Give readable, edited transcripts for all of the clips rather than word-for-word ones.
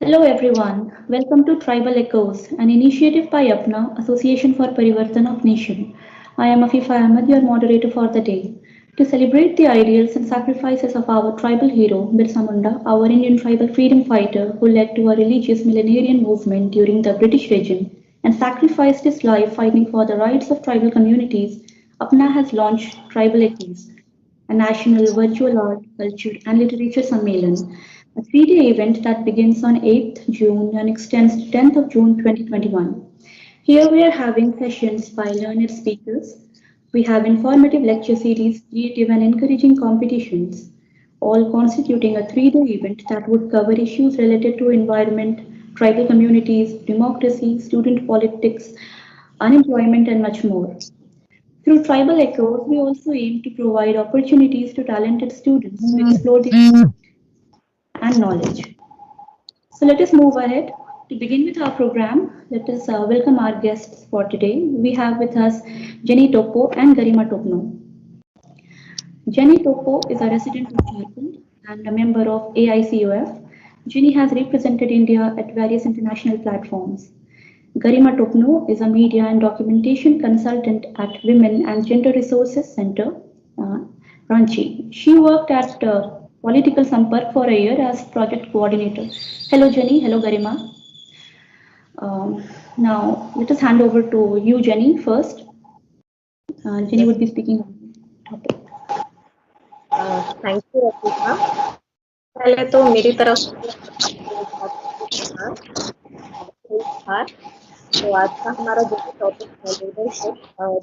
Hello everyone, welcome to Tribal Echoes, an initiative by APNA, Association for Parivartan of Nation. I am Afifa Ahmed, your moderator for the day. To celebrate the ideals and sacrifices of our tribal hero, Birsa Munda, our Indian tribal freedom fighter who led to a religious millenarian movement during the British regime and sacrificed his life fighting for the rights of tribal communities, APNA has launched Tribal Echoes, a national virtual art, culture, and literature sammelan, a three-day event that begins on 8th June and extends to 10th of June 2021. Here we are having sessions by learned speakers. We have informative lecture series, creative and encouraging competitions, all constituting a three-day event that would cover issues related to environment, tribal communities, democracy, student politics, unemployment, and much more. Through Tribal Echoes, we also aim to provide opportunities to talented students to explore their and knowledge. So let us move ahead. To begin with our program, let us welcome our guests for today. We have with us Jenny Topo and Garima Topno. Jenny Topo is a resident of Jharkhand and a member of AICOF. Jenny has represented India at various international platforms. Garima Topno is a media and documentation consultant at Women and Gender Resources Center, uh, Ranchi. She worked at Political Sampark for a year as project coordinator. Hello, Jenny. Hello, Garima. Now, let us hand over to you, Jenny, first. Jenny Yes, would be speaking on the topic. Thank you Afifa. पहले तो मेरी तरफ से नमस्कार। तो आज का हमारा जो भी टॉपिक है लीडरशिप,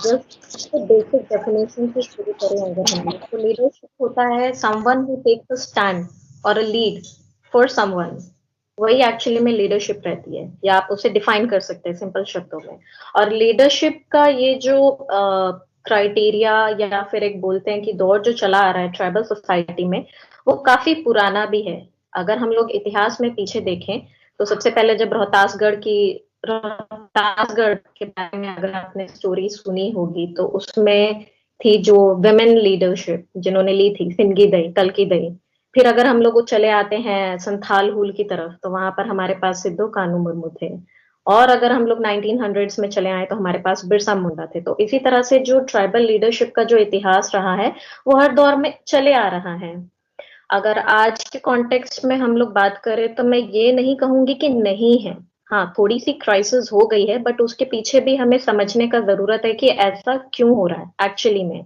जस्ट बेसिक डेफिनेशन से शुरू करें अगर हम लोग, तो लीडरशिप होता है someone who takes a stand और अ लीड फॉर समवन। वही एक्चुअली में लीडरशिप रहती है, या आप उसे डिफाइन कर सकते हैं सिंपल शब्दों में। और लीडरशिप का ये जो क्राइटेरिया या फिर एक बोलते हैं कि दौर जो चला आ रहा है ट्राइबल सोसाइटी में, वो काफी पुराना भी है। अगर हम लोग इतिहास में पीछे देखें तो सबसे पहले जब रोहतासगढ़ के बारे में अगर आपने स्टोरी सुनी होगी तो उसमें थी जो विमेन लीडरशिप जिन्होंने ली थी, सिंगी दई, कल्की दई। फिर अगर हम लोग चले आते हैं संथाल हुल की तरफ तो वहां पर हमारे पास सिद्धू कानू मुर्मू थे। और अगर हम लोग 1900s में चले आए तो हमारे पास बिरसा मुंडा थे। तो इसी तरह से जो ट्राइबल लीडरशिप का जो इतिहास रहा है वो हर दौर में चले आ रहा है। अगर आज के कॉन्टेक्स्ट में हम लोग बात करें तो मैं ये नहीं कहूंगी कि नहीं है, हाँ थोड़ी सी क्राइसिस हो गई है, बट उसके पीछे भी हमें समझने का जरूरत है कि ऐसा क्यों हो रहा है एक्चुअली में।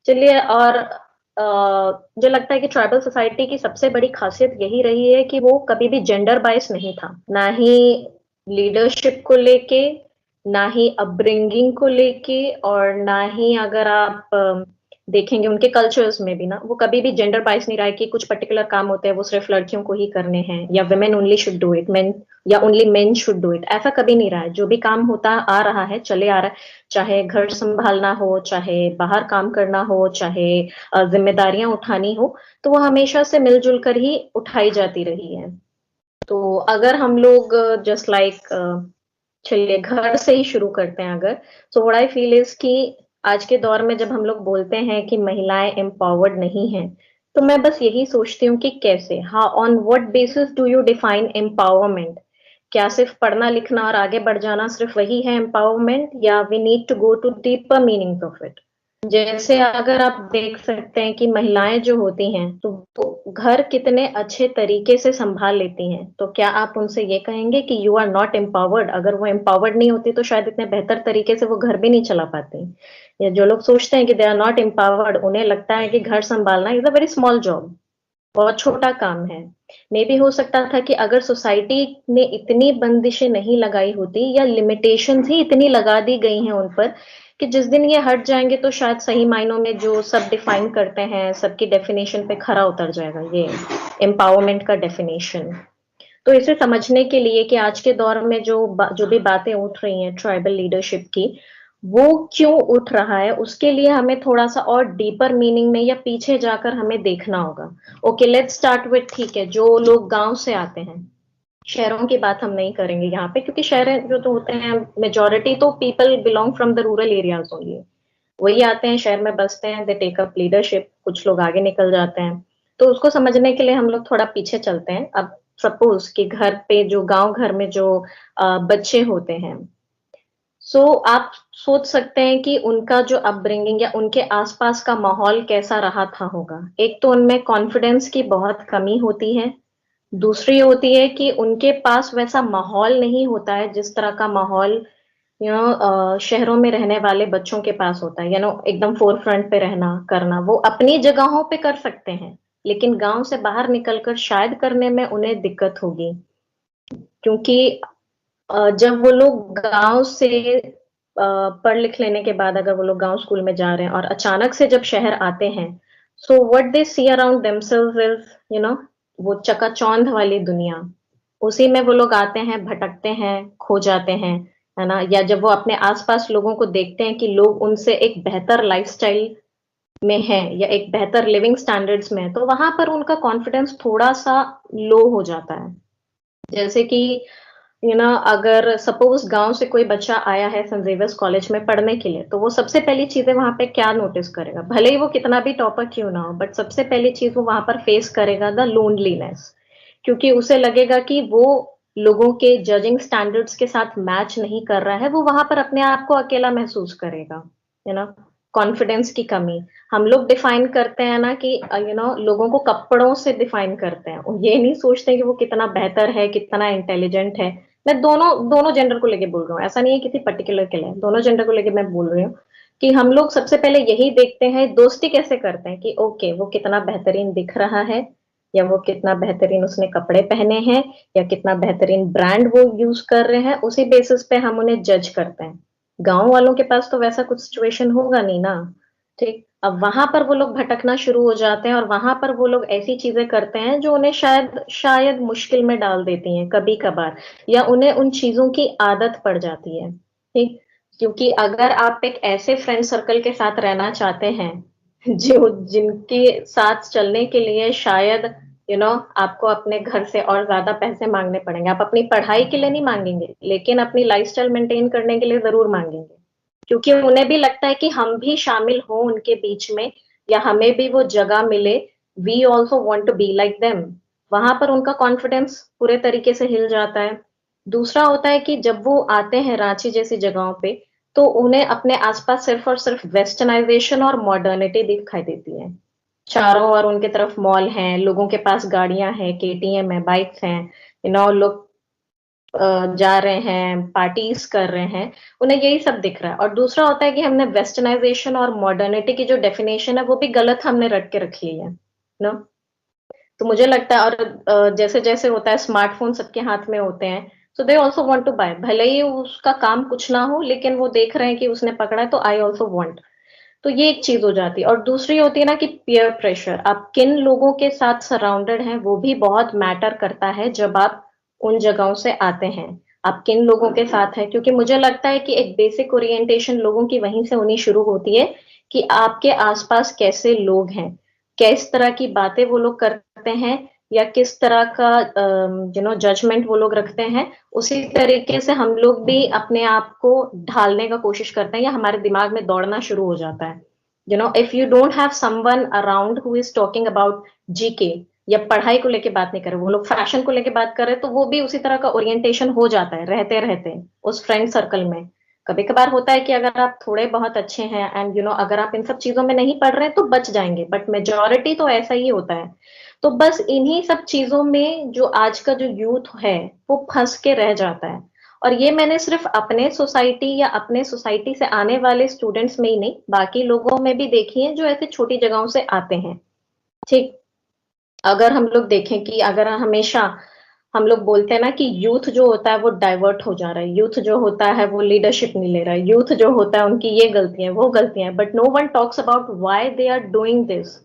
चलिए, और मुझे लगता है कि ट्राइबल सोसाइटी की सबसे बड़ी खासियत यही रही है कि वो कभी भी जेंडर बायस नहीं था, ना ही लीडरशिप को लेके, ना ही अपब्रिंगिंग को लेके, और ना ही अगर आप देखेंगे उनके कल्चर्स में भी ना, वो कभी भी जेंडर बायस नहीं रहा है कि कुछ पर्टिकुलर काम होते हैं वो सिर्फ लड़कियों को ही करने हैं, या women only should do it, men या only men should do it. ऐसा कभी नहीं रहा है। जो भी काम होता आ रहा है, चले आ रहा है, चाहे घर संभालना हो, चाहे बाहर काम करना हो, चाहे जिम्मेदारियां उठानी हो, तो वो हमेशा से मिलजुल कर ही उठाई जाती रही है। तो अगर हम लोग जस्ट लाइक चलिए घर से ही शुरू करते हैं। अगर so what I feel is कि आज के दौर में जब हम लोग बोलते हैं कि महिलाएं एम्पावर्ड नहीं हैं, तो मैं बस यही सोचती हूँ कि कैसे, हाँ, on what basis do you define empowerment? क्या सिर्फ पढ़ना लिखना और आगे बढ़ जाना सिर्फ वही है एम्पावरमेंट, या we need to go to deeper meaning of it? जैसे अगर आप देख सकते हैं कि महिलाएं जो होती हैं तो वो घर कितने अच्छे तरीके से संभाल लेती हैं, तो क्या आप उनसे ये कहेंगे कि यू आर नॉट एम्पावर्ड? अगर वो एम्पावर्ड नहीं होती तो शायद इतने बेहतर तरीके से वो घर भी नहीं चला पाती। या जो लोग सोचते हैं कि दे आर नॉट एम्पावर्ड, उन्हें लगता है कि घर संभालना is a very small job, बहुत छोटा काम है। मे भी हो सकता था कि अगर सोसाइटी ने इतनी बंदिशें नहीं लगाई होती, या लिमिटेशंस ही इतनी लगा दी गई हैं उन पर, कि जिस दिन ये हट जाएंगे तो शायद सही मायनों में जो सब डिफाइन करते हैं सबकी डेफिनेशन पे खरा उतर जाएगा ये एम्पावरमेंट का डेफिनेशन। तो इसे समझने के लिए कि आज के दौर में जो भी बातें उठ रही हैं ट्राइबल लीडरशिप की, वो क्यों उठ रहा है, उसके लिए हमें थोड़ा सा और डीपर मीनिंग में या पीछे जाकर हमें देखना होगा। ओके, लेट्स स्टार्ट विथ, ठीक है, जो लोग गांव से आते हैं, शहरों की बात हम नहीं करेंगे यहाँ पे, क्योंकि शहर जो तो होते हैं मेजोरिटी तो people belong from the rural areas only, वही आते हैं शहर में बसते हैं, दे टेक अप लीडरशिप, कुछ लोग आगे निकल जाते हैं। तो उसको समझने के लिए हम लोग थोड़ा पीछे चलते हैं। अब सपोज कि घर पे जो गांव घर में जो बच्चे होते हैं, सो आप सोच सकते हैं कि उनका जो अपब्रिंगिंग या उनके आसपास का माहौल कैसा रहा था होगा। एक तो उनमें कॉन्फिडेंस की बहुत कमी होती है, दूसरी होती है कि उनके पास वैसा माहौल नहीं होता है जिस तरह का माहौल शहरों में रहने वाले बच्चों के पास होता है। एकदम फोर फ्रंट पे रहना करना वो अपनी जगहों पे कर सकते हैं, लेकिन गांव से बाहर निकलकर शायद करने में उन्हें दिक्कत होगी। क्योंकि जब वो लोग गांव से पढ़ लिख लेने के बाद अगर वो लोग गांव स्कूल में जा रहे हैं और अचानक से जब शहर आते हैं, so what they see around themselves is वो चकाचौंध वाली दुनिया, उसी में वो लोग आते हैं, भटकते हैं, खो जाते हैं, है ना। या जब वो अपने आसपास लोगों को देखते हैं कि लोग उनसे एक बेहतर लाइफस्टाइल में है या एक बेहतर लिविंग स्टैंडर्ड्स में है, तो वहां पर उनका कॉन्फिडेंस थोड़ा सा लो हो जाता है। जैसे कि अगर सपोज गांव से कोई बच्चा आया है सेंट जेवियर्स कॉलेज में पढ़ने के लिए, तो वो सबसे पहली चीजें वहां पे क्या नोटिस करेगा, भले ही वो कितना भी टॉपर क्यों ना हो, बट सबसे पहली चीज वो वहां पर फेस करेगा द लोनलीनेस। क्योंकि उसे लगेगा कि वो लोगों के जजिंग स्टैंडर्ड्स के साथ मैच नहीं कर रहा है, वो वहां पर अपने आप को अकेला महसूस करेगा। यू नो कॉन्फिडेंस की कमी। हम लोग डिफाइन करते हैं ना कि लोगों को कपड़ों से डिफाइन करते हैं, और ये नहीं सोचते कि वो कितना बेहतर है, कितना इंटेलिजेंट है। मैं दोनों दोनों जेंडर को लेके बोल रहा हूँ, ऐसा नहीं है किसी पर्टिकुलर के लिए, दोनों जेंडर को लेके मैं बोल रही हूँ कि हम लोग सबसे पहले यही देखते हैं, दोस्ती कैसे करते हैं कि ओके वो कितना बेहतरीन दिख रहा है, या वो कितना बेहतरीन उसने कपड़े पहने हैं, या कितना बेहतरीन ब्रांड वो यूज कर रहे हैं, उसी बेसिस पे हम उन्हें जज करते हैं। गांव वालों के पास तो वैसा कुछ सिचुएशन होगा नहीं ना। ठीक, अब वहां पर वो लोग भटकना शुरू हो जाते हैं, और वहां पर वो लोग ऐसी चीजें करते हैं जो उन्हें शायद शायद मुश्किल में डाल देती हैं कभी कभार, या उन्हें उन चीजों की आदत पड़ जाती है। ठीक, क्योंकि अगर आप एक ऐसे फ्रेंड सर्कल के साथ रहना चाहते हैं जो जिनके साथ चलने के लिए शायद आपको अपने घर से और ज्यादा पैसे मांगने पड़ेंगे, आप अपनी पढ़ाई के लिए नहीं मांगेंगे लेकिन अपनी लाइफस्टाइल मेंटेन करने के लिए जरूर मांगेंगे, क्योंकि उन्हें भी लगता है कि हम भी शामिल हों उनके बीच में, या हमें भी वो जगह मिले, we also want to be like them. वहां पर उनका कॉन्फिडेंस पूरे तरीके से हिल जाता है। दूसरा होता है कि जब वो आते हैं रांची जैसी जगहों पे, तो उन्हें अपने आसपास सिर्फ और सिर्फ वेस्टर्नाइजेशन और मॉडर्निटी दिखाई देती है। चारों ओर उनके तरफ मॉल हैं, लोगों के पास गाड़ियां हैं, केटीएम है, बाइक्स हैं, लोग जा रहे हैं, पार्टीज कर रहे हैं, उन्हें यही सब दिख रहा है। और दूसरा होता है कि हमने वेस्टर्नाइजेशन और मॉडर्निटी की जो डेफिनेशन है वो भी गलत हमने रट के रखी है ना। तो मुझे लगता है, और जैसे जैसे होता है स्मार्टफोन सबके हाथ में होते हैं, so they also want to buy, भले ही उसका काम कुछ ना हो लेकिन वो देख रहे हैं कि उसने पकड़ा है तो आई ऑल्सो वांट। तो ये एक चीज हो जाती है। और दूसरी होती है ना कि पीयर प्रेशर, आप किन लोगों के साथ सराउंडेड हैं वो भी बहुत मैटर करता है जब आप उन जगहों से आते हैं। आप किन लोगों के साथ हैं, क्योंकि मुझे लगता है कि एक बेसिक ओरिएंटेशन लोगों की वहीं से होनी शुरू होती है कि आपके आसपास कैसे लोग हैं, किस तरह की बातें वो लोग करते हैं, या किस तरह का जजमेंट वो लोग रखते हैं। उसी तरीके से हम लोग भी अपने आप को ढालने का कोशिश करते हैं, या हमारे दिमाग में दौड़ना शुरू हो जाता है। If you don't have someone around who is talking about GK, या पढ़ाई को लेके बात नहीं कर रहे, वो लोग फैशन को लेके बात कर रहे हैं, तो वो भी उसी तरह का ओरिएंटेशन हो जाता है रहते रहते उस फ्रेंड सर्कल में। कभी कभार होता है कि अगर आप थोड़े बहुत अच्छे हैं एंड अगर आप इन सब चीजों में नहीं पढ़ रहे हैं तो बच जाएंगे, बट मेजोरिटी तो ऐसा ही होता है। तो बस इन्हीं सब चीजों में जो आज का जो यूथ है वो फंस के रह जाता है। और ये मैंने सिर्फ अपने सोसाइटी या अपने सोसाइटी से आने वाले स्टूडेंट्स में ही नहीं, बाकी लोगों में भी देखी है जो ऐसे छोटी जगहों से आते हैं। ठीक, अगर हम लोग देखें कि अगर हमेशा हम लोग बोलते हैं ना कि यूथ जो होता है वो डाइवर्ट हो जा रहा है, यूथ जो होता है वो लीडरशिप नहीं ले रहा है, यूथ जो होता है उनकी ये गलतियां वो गलतियां, but no one talks about why they are doing this.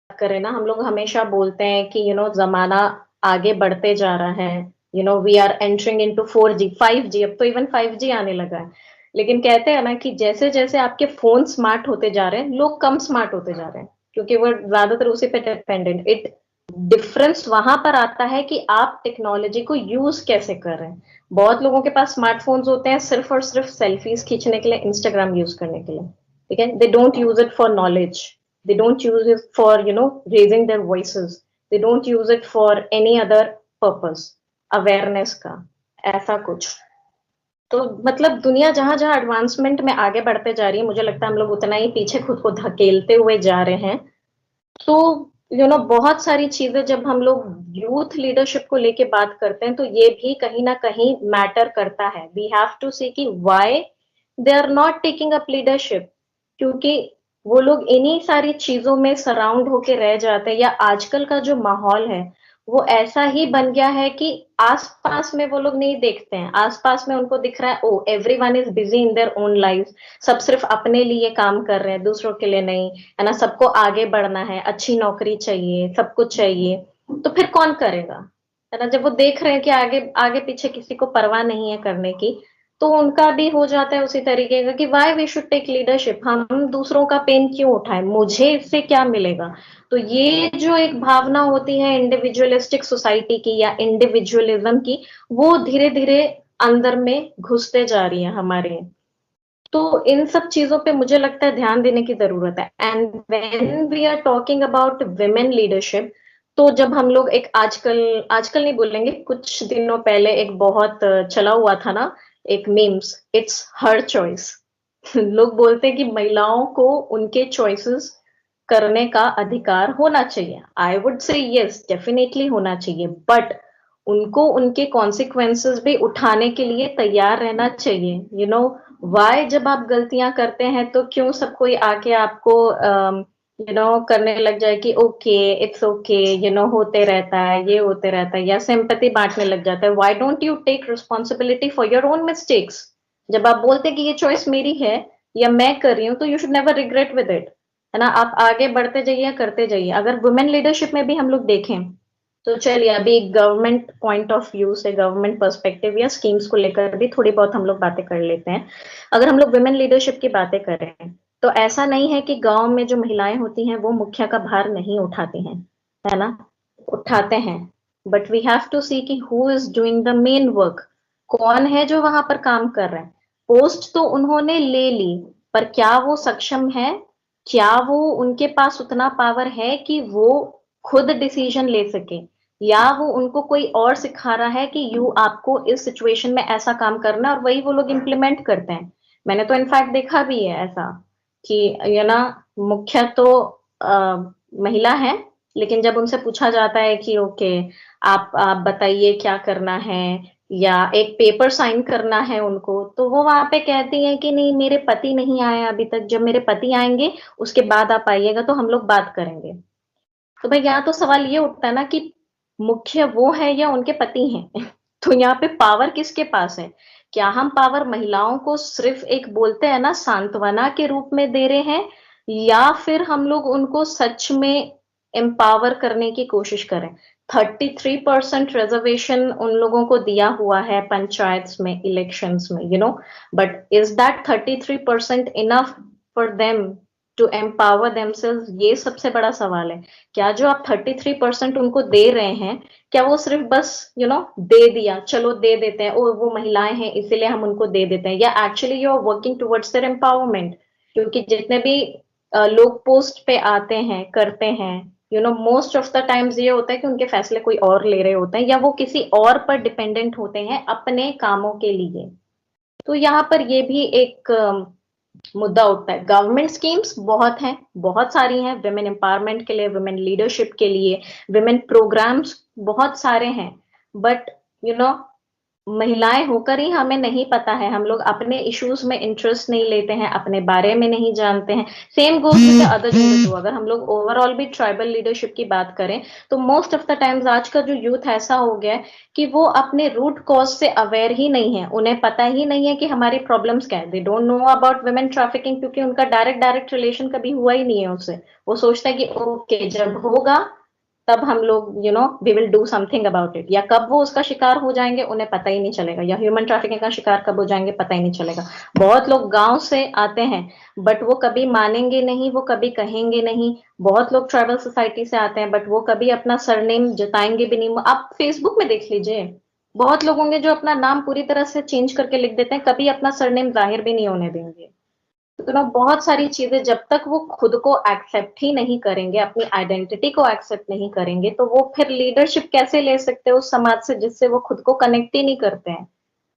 करें ना, हम लोग हमेशा बोलते हैं कि जमाना आगे बढ़ते जा रहा है, we are entering into 4G 5G, अब तो इवन 5G आने लगा है। लेकिन कहते हैं ना कि जैसे जैसे आपके फोन स्मार्ट होते जा रहे हैं, लोग कम स्मार्ट होते जा रहे हैं, क्योंकि वो ज्यादातर उसी पे डिपेंडेंट। इट डिफरेंस वहां पर आता है कि आप टेक्नोलॉजी को यूज कैसे कर रहे हैं। बहुत लोगों के पास स्मार्टफोन्स होते हैं सिर्फ और सिर्फ सेल्फीज खींचने के लिए, इंस्टाग्राम यूज करने के लिए। ठीक है, they don't use it for knowledge, they don't use it for raising their voices, they don't use it for any other purpose, awareness का, ऐसा कुछ। तो मतलब दुनिया जहां जहां एडवांसमेंट में आगे बढ़ते जा रही है, मुझे लगता है हम लोग उतना ही पीछे खुद को धकेलते हुए जा रहे हैं। तो बहुत सारी चीजें जब हम लोग यूथ लीडरशिप को लेके बात करते हैं, तो ये भी कहीं ना कहीं मैटर करता है। वी हैव टू सी कि why they are not taking up leadership, क्योंकि वो लोग इन्हीं सारी चीजों में सराउंड होके रह जाते हैं, या आजकल का जो माहौल है वो ऐसा ही बन गया है कि आसपास में वो लोग नहीं देखते हैं। आसपास में उनको दिख रहा है, oh everyone is busy in their own life, सब सिर्फ अपने लिए काम कर रहे हैं, दूसरों के लिए नहीं, है ना। सबको आगे बढ़ना है, अच्छी नौकरी चाहिए, सब कुछ चाहिए। तो फिर कौन करेगा, है ना। जब वो देख रहे हैं कि आगे आगे पीछे किसी को परवाह नहीं है करने की, तो उनका भी हो जाता है उसी तरीके का कि why we should take leadership, हम दूसरों का पेन क्यों उठाएं, मुझे इससे क्या मिलेगा। तो ये जो एक भावना होती है इंडिविजुअलिस्टिक सोसाइटी की या इंडिविजुअलिज्म की, वो धीरे धीरे अंदर में घुसते जा रही है हमारे। तो इन सब चीजों पे मुझे लगता है ध्यान देने की जरूरत है। And when we are talking about women leadership, तो जब हम लोग एक आजकल आजकल नहीं बोलेंगे, कुछ दिनों पहले एक बहुत चला हुआ था ना, एक मीम्स, इट्स हर चॉइस। लोग बोलते हैं कि महिलाओं को उनके चॉइसेस करने का अधिकार होना चाहिए। I would say yes, definitely होना चाहिए, बट उनको उनके कॉन्सिक्वेंसेस भी उठाने के लिए तैयार रहना चाहिए। वाई जब आप गलतियां करते हैं तो क्यों सब कोई आके आपको करने लग जाए कि ओके इट्स ओके, होते रहता है, ये होते रहता है, या सिंपैथी बांटने लग जाता है। Why don't you take responsibility for your own mistakes. जब आप बोलते हैं कि ये चॉइस मेरी है या मैं कर रही हूँ, तो you should never regret with it, है ना। आप आगे बढ़ते जाइए, करते जाइए। अगर वुमेन लीडरशिप में भी हम लोग देखें, तो चलिए अभी गवर्नमेंट पॉइंट ऑफ व्यू से, गवर्नमेंट पर्सपेक्टिव या स्कीम्स को लेकर भी थोड़ी बहुत हम लोग बातें कर लेते हैं। अगर हम लोग वुमेन लीडरशिप की बातें करें, तो ऐसा नहीं है कि गांव में जो महिलाएं होती हैं वो मुखिया का भार नहीं उठाती हैं, है ना, उठाते हैं। But we have to see कि who is doing the main work, कौन है जो वहां पर काम कर रहे हैं। पोस्ट तो उन्होंने ले ली, पर क्या वो सक्षम है, क्या वो उनके पास उतना पावर है कि वो खुद डिसीजन ले सके, या वो उनको कोई और सिखा रहा है कि यू आपको इस सिचुएशन में ऐसा काम करना है, और वही वो लोग इम्प्लीमेंट करते हैं। मैंने तो इनफैक्ट देखा भी है ऐसा कि मुख्य तो महिला है, लेकिन जब उनसे पूछा जाता है कि ओके आप बताइए क्या करना है, या एक पेपर साइन करना है उनको, तो वो वहां पे कहती है कि नहीं मेरे पति नहीं आए अभी तक, जब मेरे पति आएंगे उसके बाद आप आइएगा तो हम लोग बात करेंगे। तो भाई यहाँ तो सवाल ये उठता है ना कि मुख्य वो है या उनके पति हैं। तो यहाँ पे पावर किसके पास है। क्या हम पावर महिलाओं को सिर्फ एक बोलते हैं ना सांत्वना के रूप में दे रहे हैं, या फिर हम लोग उनको सच में एम्पावर करने की कोशिश करें। 33% रिजर्वेशन उन लोगों को दिया हुआ है पंचायत में, इलेक्शंस में, but is that 33% enough for them to empower themselves, ये सबसे बड़ा सवाल है। क्या जो आप 33% उनको दे रहे हैं, क्या वो सिर्फ बस दे दिया, चलो दे देते हैं, और वो महिलाएं हैं इसीलिए हम उनको दे देते हैं, या actually you are working towards their empowerment. क्योंकि जितने भी लोग पोस्ट पे आते हैं, करते हैं, मोस्ट ऑफ द टाइम्स ये होता है कि उनके फैसले कोई और ले रहे होते हैं, या वो किसी और पर डिपेंडेंट होते हैं अपने कामों के लिए। तो यहाँ पर ये भी एक मुद्दा उठता है। गवर्नमेंट स्कीम्स बहुत हैं, बहुत सारी हैं, वुमेन एम्पावरमेंट के लिए, वुमेन लीडरशिप के लिए, वुमेन प्रोग्राम्स बहुत सारे हैं। बट यू नो महिलाएं होकर ही हमें नहीं पता है, हम लोग अपने इश्यूज में इंटरेस्ट नहीं लेते हैं, अपने बारे में नहीं जानते हैं। Same goes with the other gender too. अगर हम लोग ओवरऑल भी ट्राइबल लीडरशिप की बात करें, तो मोस्ट ऑफ द टाइम्स आज का जो यूथ ऐसा हो गया है कि वो अपने रूट कॉज से अवेयर ही नहीं है, उन्हें पता ही नहीं है कि हमारी प्रॉब्लम्स क्या है। They don't know about women trafficking, क्योंकि उनका डायरेक्ट डायरेक्ट रिलेशन कभी हुआ ही नहीं है उससे। वो सोचता है कि ओके जब होगा तब हम लोग we will do something about it, या कब वो उसका शिकार हो जाएंगे उन्हें पता ही नहीं चलेगा, या ह्यूमन ट्रैफिकिंग का शिकार कब हो जाएंगे पता ही नहीं चलेगा। बहुत लोग गांव से आते हैं, बट वो कभी मानेंगे नहीं, वो कभी कहेंगे नहीं। बहुत लोग ट्राइबल सोसाइटी से आते हैं, बट वो कभी अपना सरनेम जताएंगे भी नहीं। आप फेसबुक में देख लीजिए, बहुत लोग होंगे जो अपना नाम पूरी तरह से चेंज करके लिख देते हैं, कभी अपना सरनेम जाहिर भी नहीं होने देंगे। तो ना बहुत सारी चीजें जब तक वो खुद को एक्सेप्ट ही नहीं करेंगे, अपनी आइडेंटिटी को एक्सेप्ट नहीं करेंगे, तो वो फिर लीडरशिप कैसे ले सकते हैं उस समाज से जिससे वो खुद को कनेक्ट ही नहीं करते हैं,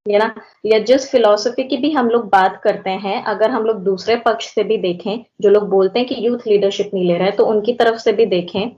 ये ना। या जिस फिलॉसफी की भी हम लोग बात करते हैं, अगर हम लोग दूसरे पक्ष से भी देखें, जो लोग बोलते हैं कि यूथ लीडरशिप नहीं ले रहा है, तो उनकी तरफ से भी देखें,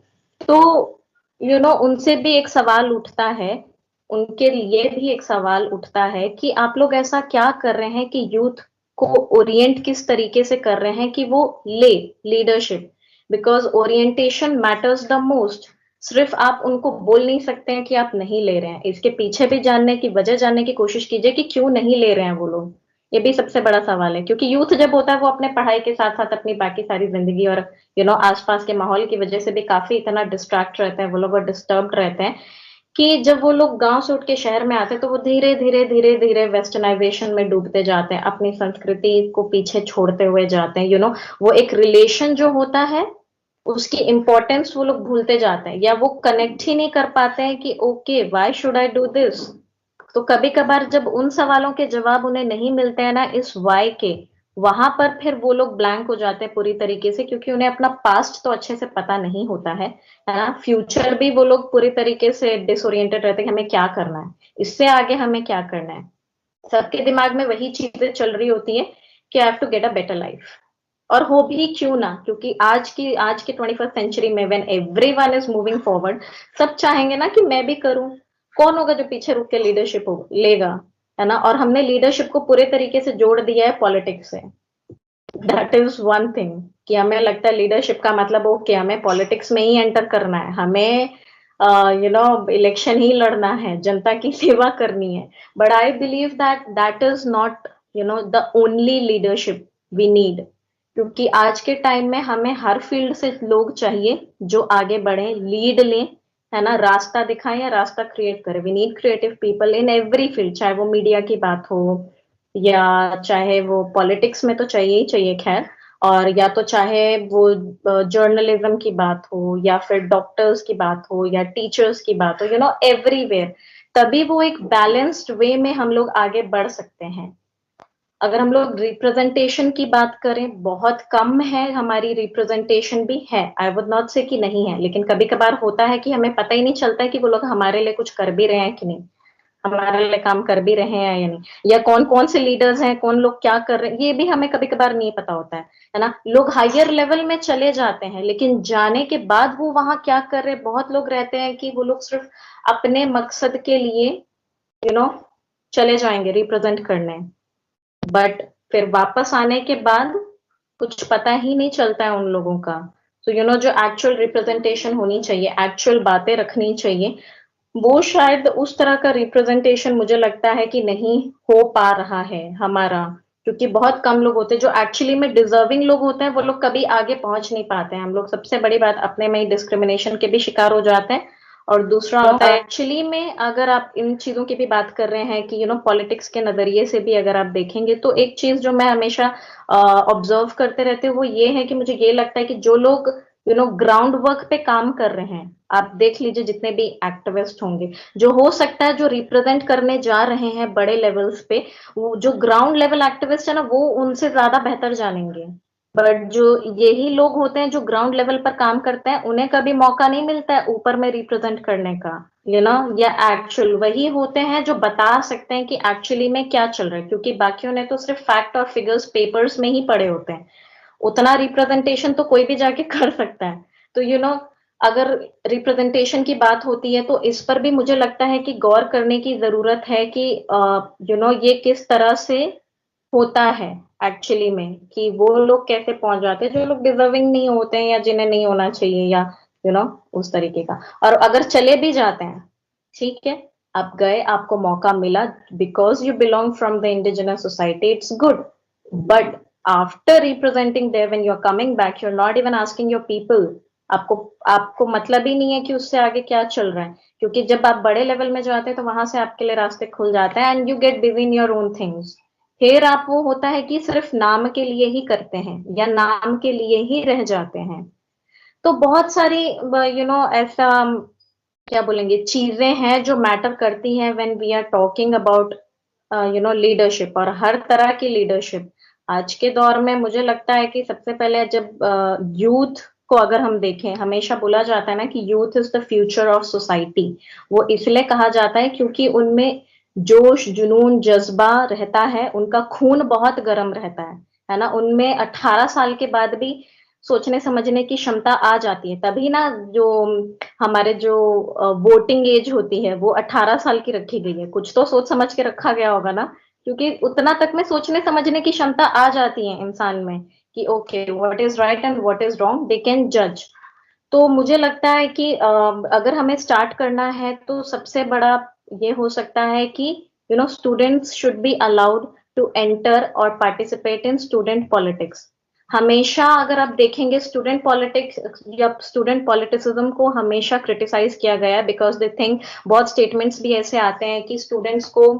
तो उनसे भी एक सवाल उठता है, उनके लिए भी एक सवाल उठता है कि आप लोग ऐसा क्या कर रहे हैं कि यूथ को ओरिएंट किस तरीके से कर रहे हैं कि वो ले leadership, because orientation matters the most. सिर्फ आप उनको बोल नहीं सकते हैं कि आप नहीं ले रहे हैं, इसके पीछे भी जानने की वजह जानने की कोशिश कीजिए कि क्यों नहीं ले रहे हैं वो लोग। ये भी सबसे बड़ा सवाल है, क्योंकि यूथ जब होता है वो अपने पढ़ाई के साथ साथ अपनी बाकी सारी जिंदगी और आसपास के माहौल की वजह से भी काफी इतना डिस्ट्रैक्ट रहते हैं वो लोग और डिस्टर्ब्ड रहते हैं, कि जब वो लोग गांव से उठ के शहर में आते हैं तो वो धीरे धीरे धीरे धीरे वेस्टर्नाइजेशन में डूबते जाते हैं, अपनी संस्कृति को पीछे छोड़ते हुए जाते हैं। वो एक रिलेशन जो होता है उसकी इम्पोर्टेंस वो लोग भूलते जाते हैं, या वो कनेक्ट ही नहीं कर पाते हैं कि okay why should I do this. तो कभी कभार जब उन सवालों के जवाब उन्हें नहीं मिलते हैं ना, इस वाई के, वहां पर फिर वो लोग ब्लैंक हो जाते हैं पूरी तरीके से, क्योंकि उन्हें अपना पास्ट तो अच्छे से पता नहीं होता है ना। फ्यूचर भी वो लोग पूरी तरीके से डिसोरिएंटेड रहते हैं कि हमें क्या करना है, इससे आगे हमें क्या करना है। सबके दिमाग में वही चीजें चल रही होती है कि I have to get a better life. और हो भी क्यों ना, क्योंकि आज की 21st सेंचुरी में when everyone is moving forward, सब चाहेंगे ना कि मैं भी करूं। कौन होगा जो पीछे रुक के लीडरशिप लेगा, है ना। और हमने लीडरशिप को पूरे तरीके से जोड़ दिया है पॉलिटिक्स से। दैट इज वन थिंग, कि हमें लगता है लीडरशिप का मतलब ओके हमें पॉलिटिक्स में ही एंटर करना है, हमें इलेक्शन ही लड़ना है, जनता की सेवा करनी है। But I believe that that is not the only leadership we need. क्योंकि आज के टाइम में हमें हर फील्ड से लोग चाहिए जो आगे बढ़े, लीड लें, है ना, रास्ता दिखाएं या रास्ता क्रिएट करें। We need creative people in every field, चाहे वो मीडिया की बात हो, या चाहे वो पॉलिटिक्स में तो चाहिए ही चाहिए खैर, और या तो चाहे वो जर्नलिज्म की बात हो, या फिर डॉक्टर्स की बात हो, या टीचर्स की बात हो, एवरीवेयर। तभी वो एक बैलेंस्ड वे में हम लोग आगे बढ़ सकते हैं। अगर हम लोग रिप्रेजेंटेशन की बात करें, बहुत कम है हमारी रिप्रेजेंटेशन, भी है, आई वुड नॉट से कि नहीं है, लेकिन कभी कभार होता है कि हमें पता ही नहीं चलता है कि वो लोग हमारे लिए कुछ कर भी रहे हैं कि नहीं, हमारे लिए काम कर भी रहे हैं या नहीं, या कौन कौन से लीडर्स हैं, कौन लोग क्या कर रहे हैं, ये भी हमें कभी कभार नहीं पता होता है ना। लोग हायर लेवल में चले जाते हैं, लेकिन जाने के बाद वो वहां क्या कर रहे हैं, बहुत लोग रहते हैं कि वो लोग सिर्फ अपने मकसद के लिए यू you नो चले जाएंगे रिप्रेजेंट करने, बट फिर वापस आने के बाद कुछ पता ही नहीं चलता है उन लोगों का। तो जो एक्चुअल रिप्रेजेंटेशन होनी चाहिए, एक्चुअल बातें रखनी चाहिए, वो शायद उस तरह का रिप्रेजेंटेशन मुझे लगता है कि नहीं हो पा रहा है हमारा। क्योंकि बहुत कम लोग होते हैं जो एक्चुअली में डिजर्विंग लोग होते हैं, वो लोग कभी आगे पहुंच नहीं पाते हैं। हम लोग सबसे बड़ी बात अपने में ही डिस्क्रिमिनेशन के भी शिकार हो जाते हैं। और दूसरा होता है एक्चुअली में, अगर आप इन चीजों की भी बात कर रहे हैं कि पॉलिटिक्स के नजरिए से भी अगर आप देखेंगे, तो एक चीज जो मैं हमेशा ऑब्जर्व करते रहते हूँ वो ये है कि मुझे ये लगता है कि जो लोग ग्राउंड वर्क पे काम कर रहे हैं, आप देख लीजिए जितने भी एक्टिविस्ट होंगे, जो हो सकता है जो रिप्रेजेंट करने जा रहे हैं बड़े लेवल्स पे, वो जो ग्राउंड लेवल एक्टिविस्ट है ना, वो उनसे ज्यादा बेहतर जानेंगे। बट जो यही लोग होते हैं जो ग्राउंड लेवल पर काम करते हैं, उन्हें कभी मौका नहीं मिलता है ऊपर में रिप्रेजेंट करने का, या एक्चुअल वही होते हैं जो बता सकते हैं कि एक्चुअली में क्या चल रहा है, क्योंकि बाकियों ने तो सिर्फ फैक्ट और फिगर्स पेपर्स में ही पढ़े होते हैं। उतना रिप्रेजेंटेशन तो कोई भी जाके कर सकता है। तो अगर रिप्रेजेंटेशन की बात होती है, तो इस पर भी मुझे लगता है कि गौर करने की जरूरत है कि ये किस तरह से होता है एक्चुअली में, कि वो लोग कैसे पहुंच जाते हैं जो लोग डिजर्विंग नहीं होते हैं, या जिन्हें नहीं होना चाहिए, या उस तरीके का। और अगर चले भी जाते हैं, ठीक है, आप गए, आपको मौका मिला, because you belong from the indigenous society, it's good. But after representing there, when you are coming back, you are not even asking your people. आपको आपको मतलब ही नहीं है कि उससे आगे क्या चल रहा है, क्योंकि जब आप बड़े लेवल में जाते हैं तो वहां से आपके लिए रास्ते खुल जाते हैं, and you get busy in your own things. फिर आप वो होता है कि सिर्फ नाम के लिए ही करते हैं, या नाम के लिए ही रह जाते हैं। तो बहुत सारी ऐसा क्या बोलेंगे चीजें हैं जो मैटर करती हैं when we are talking about leadership, और हर तरह की लीडरशिप। आज के दौर में मुझे लगता है कि सबसे पहले जब यूथ को अगर हम देखें, हमेशा बोला जाता है ना कि youth is the future of society. वो इसलिए कहा जाता है क्योंकि उनमें जोश, जुनून, जज्बा रहता है, उनका खून बहुत गर्म रहता है ना। उनमें 18 साल के बाद भी सोचने समझने की क्षमता आ जाती है। तभी ना जो हमारे जो वोटिंग एज होती है वो 18 साल की रखी गई है। कुछ तो सोच समझ के रखा गया होगा ना, क्योंकि उतना तक में सोचने समझने की क्षमता आ जाती है इंसान में कि okay what is right and what is wrong, they can जज। तो मुझे लगता है कि अगर हमें स्टार्ट करना है तो सबसे बड़ा ये हो सकता है कि students should be allowed to enter और पार्टिसिपेट इन स्टूडेंट पॉलिटिक्स। हमेशा अगर आप देखेंगे स्टूडेंट पॉलिटिक्स या स्टूडेंट पॉलिटिसिज्म को हमेशा क्रिटिसाइज किया गया है, बिकॉज दे थिंक, बहुत स्टेटमेंट्स भी ऐसे आते हैं कि स्टूडेंट्स को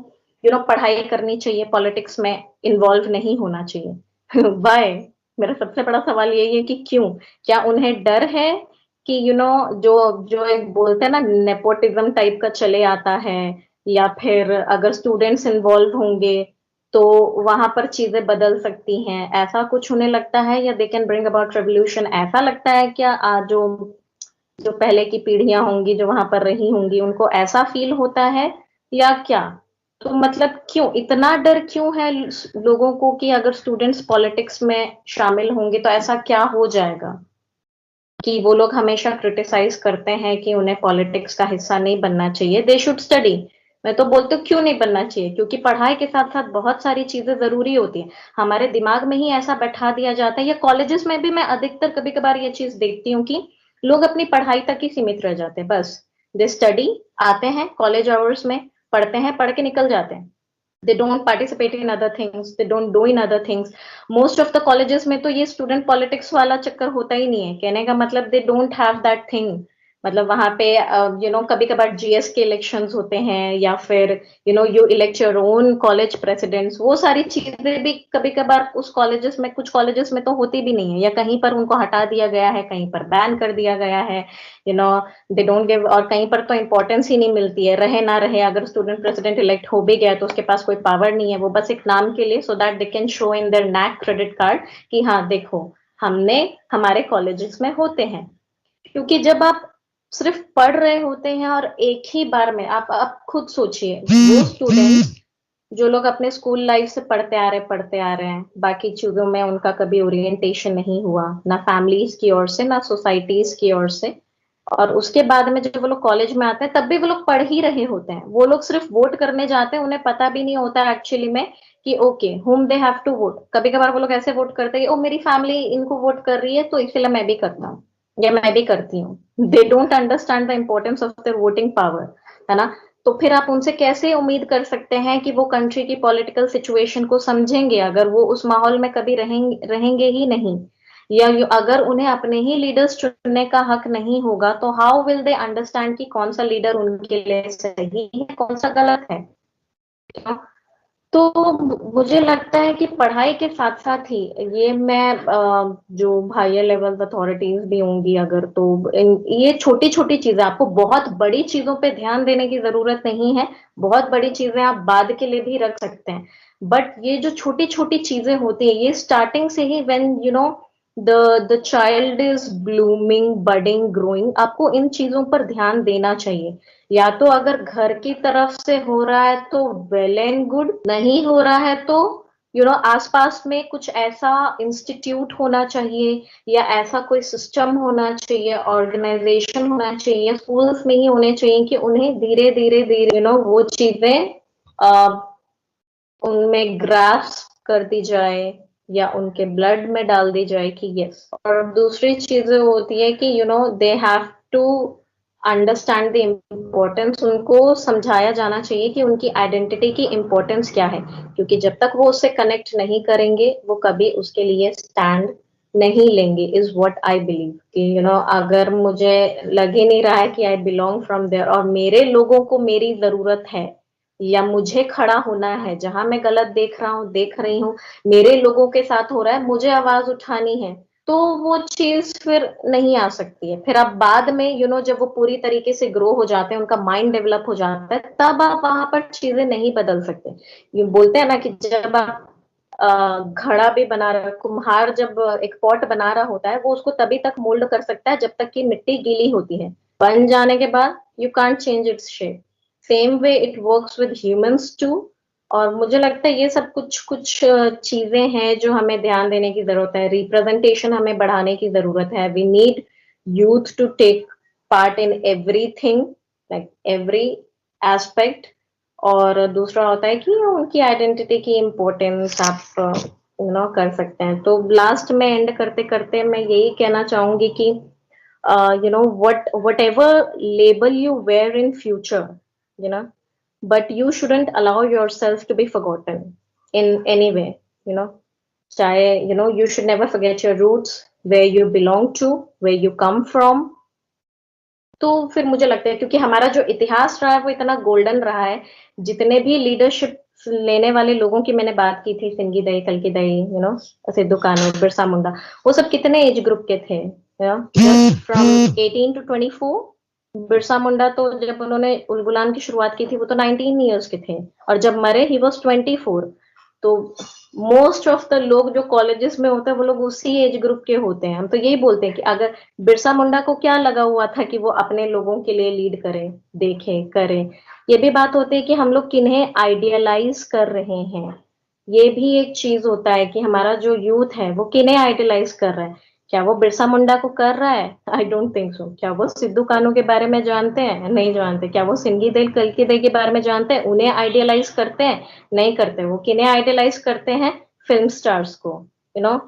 पढ़ाई करनी चाहिए, पॉलिटिक्स में इन्वॉल्व नहीं होना चाहिए। वाई? मेरा सबसे बड़ा सवाल यही है कि क्यों? क्या उन्हें डर है कि जो जो एक बोलते हैं ना नेपोटिज्म टाइप का चले आता है, या फिर अगर स्टूडेंट्स इन्वॉल्व होंगे तो वहां पर चीजें बदल सकती हैं, ऐसा कुछ उन्हें लगता है? या they can bring about revolution, ऐसा लगता है क्या? जो जो पहले की पीढ़ियां होंगी जो वहां पर रही होंगी उनको ऐसा फील होता है या क्या? तो मतलब क्यों इतना डर क्यों है लोगों को कि अगर स्टूडेंट्स पॉलिटिक्स में शामिल होंगे तो ऐसा क्या हो जाएगा? कि वो लोग हमेशा क्रिटिसाइज करते हैं कि उन्हें पॉलिटिक्स का हिस्सा नहीं बनना चाहिए, दे शुड स्टडी। मैं तो बोलती हूँ क्यों नहीं बनना चाहिए, क्योंकि पढ़ाई के साथ साथ बहुत सारी चीजें जरूरी होती हैं। हमारे दिमाग में ही ऐसा बैठा दिया जाता है, या कॉलेजेस में भी मैं अधिकतर कभी कभार ये चीज देखती हूँ कि लोग अपनी पढ़ाई तक ही सीमित रह जाते हैं। बस दे स्टडी, आते हैं कॉलेज आवर्स में, पढ़ते हैं, पढ़ के निकल जाते हैं। they don't participate in other things, they don't do in other things. Most of the colleges में तो ये स्टूडेंट पॉलिटिक्स वाला चक्कर होता ही नहीं है। कहने का मतलब they don't have that thing. मतलब वहां पे कभी कभार जीएस के इलेक्शंस होते हैं, या फिर you elect your own college presidents, वो सारी चीजें भी कभी कभार उस कॉलेजेस में, कुछ कॉलेजेस में तो होती भी नहीं है, या कहीं पर उनको हटा दिया गया है, कहीं पर बैन कर दिया गया है। You know they don't give, और कहीं पर तो इंपॉर्टेंस ही नहीं मिलती है, रहे ना रहे, अगर स्टूडेंट प्रेसिडेंट इलेक्ट हो भी गया तो उसके पास कोई पावर नहीं है, वो बस एक नाम के लिए, so that they can show in their NAAC credit card कि हाँ देखो हमने, हमारे कॉलेजेस में होते हैं। क्योंकि जब आप सिर्फ पढ़ रहे होते हैं और एक ही बार में, आप खुद सोचिए, वो स्टूडेंट जो लोग अपने स्कूल लाइफ से पढ़ते आ रहे हैं, बाकी चीजों में उनका कभी ओरिएंटेशन नहीं हुआ, ना फैमिलीज की ओर से ना सोसाइटीज की ओर से, और उसके बाद में जब वो लोग कॉलेज में आते हैं तब भी वो लोग पढ़ ही रहे होते हैं। वो लोग सिर्फ वोट करने जाते हैं, उन्हें पता भी नहीं होता एक्चुअली में कि ओके हुम दे हैव टू वोट। कभी कभार वो लोग ऐसे वोट करते हैं, ओ मेरी फैमिली इनको वोट कर रही है तो इसलिए मैं भी करता हूँ या मैं भी करती हूँ। They don't understand the importance of their voting power, है ना। तो फिर आप उनसे कैसे उम्मीद कर सकते हैं कि वो कंट्री की पॉलिटिकल सिचुएशन को समझेंगे, अगर वो उस माहौल में कभी रहेंगे ही नहीं, या अगर उन्हें अपने ही लीडर्स चुनने का हक नहीं होगा, तो हाउ विल दे अंडरस्टैंड कि कौन सा लीडर उनके लिए सही है, कौन सा गलत है। तो मुझे लगता है कि पढ़ाई के साथ साथ ही ये मैं जो हायर लेवल अथॉरिटीज भी होंगी अगर, तो ये छोटी छोटी चीजें, आपको बहुत बड़ी चीजों पे ध्यान देने की जरूरत नहीं है। बहुत बड़ी चीजें आप बाद के लिए भी रख सकते हैं, बट ये जो छोटी छोटी चीजें होती है, ये स्टार्टिंग से ही, when the the child is blooming, budding, growing, आपको इन चीजों पर ध्यान देना चाहिए। या तो अगर घर की तरफ से हो रहा है तो वेल एंड गुड, नहीं हो रहा है तो आसपास में कुछ ऐसा इंस्टीट्यूट होना चाहिए, या ऐसा कोई सिस्टम होना चाहिए, ऑर्गेनाइजेशन होना चाहिए, स्कूल्स में ही होने चाहिए कि उन्हें धीरे धीरे धीरे वो चीजें उनमें ग्रास्प कर दी जाए, या उनके ब्लड में डाल दी जाए कि यस। और दूसरी चीजें होती है कि they have to understand the importance, उनको समझाया जाना चाहिए कि उनकी आइडेंटिटी की इम्पोर्टेंस क्या है, क्योंकि जब तक वो उससे कनेक्ट नहीं करेंगे वो कभी उसके लिए स्टैंड नहीं लेंगे, इज व्हाट आई बिलीव। कि अगर मुझे लग ही नहीं रहा है कि आई बिलोंग फ्रॉम देयर, और मेरे लोगों को मेरी जरूरत है, या मुझे खड़ा होना है जहां मैं गलत देख रहा हूँ, देख रही हूँ, मेरे लोगों के साथ हो रहा है, मुझे आवाज उठानी है, तो वो चीज फिर नहीं आ सकती है। फिर आप बाद में जब वो पूरी तरीके से ग्रो हो जाते हैं, उनका माइंड डेवलप हो जाता है, तब आप वहां पर चीजें नहीं बदल सकते। ये बोलते हैं ना कि जब आप घड़ा भी बना रहा, कुम्हार जब एक पॉट बना रहा होता है वो उसको तभी तक मोल्ड कर सकता है जब तक कि मिट्टी गीली होती है। बन जाने के बाद you can't change its shape. Same way it works with humans too. और मुझे लगता है ये सब कुछ कुछ चीजें हैं जो हमें ध्यान देने की जरूरत है। रिप्रेजेंटेशन हमें बढ़ाने की जरूरत है। We need youth to take part in everything, like every aspect। और दूसरा होता है कि उनकी आइडेंटिटी की इम्पोर्टेंस आप कर सकते हैं। तो लास्ट में एंड करते करते मैं यही कहना चाहूंगी कि whatever label you wear in future, you know but you shouldn't allow yourself to be forgotten in any way, you know चाहे you should never forget your roots, where you belong to, where you come from। तो फिर मुझे लगता है क्योंकि हमारा जो इतिहास रहा है वो इतना गोल्डन रहा है। जितने भी लीडरशिप लेने वाले लोगों की मैंने बात की थी, सिंगी दई, कल्की दई, सिद्धू कान्हू, बिरसा मुंडा, वो सब कितने एज ग्रुप के थे? From 18 to 24। बिरसा मुंडा तो जब उन्होंने उलगुलान की शुरुआत की थी वो तो 19 ईयर्स के थे, और जब मरे ही वॉज 24। तो मोस्ट ऑफ द लोग जो कॉलेजेस में होते हैं वो लोग उसी एज ग्रुप के होते हैं। हम तो यही बोलते हैं कि अगर बिरसा मुंडा को क्या लगा हुआ था कि वो अपने लोगों के लिए लीड करे, देखे, करे। ये भी बात होती है कि हम लोग किन्हें आइडियलाइज कर रहे हैं। ये भी एक चीज होता है कि हमारा जो यूथ है वो किन्हें आइडियलाइज कर रहा है। क्या वो बिरसा मुंडा को कर रहा है? I don't think so. क्या वो सिद्धू कान्हू के बारे में जानते हैं? नहीं जानते। क्या वो सिंगी दल, कल्की दल के बारे में जानते हैं? उन्हें आइडियलाइज करते हैं? नहीं करते। वो किन्हें आइडियलाइज करते हैं? फिल्म स्टार्स को। यू नो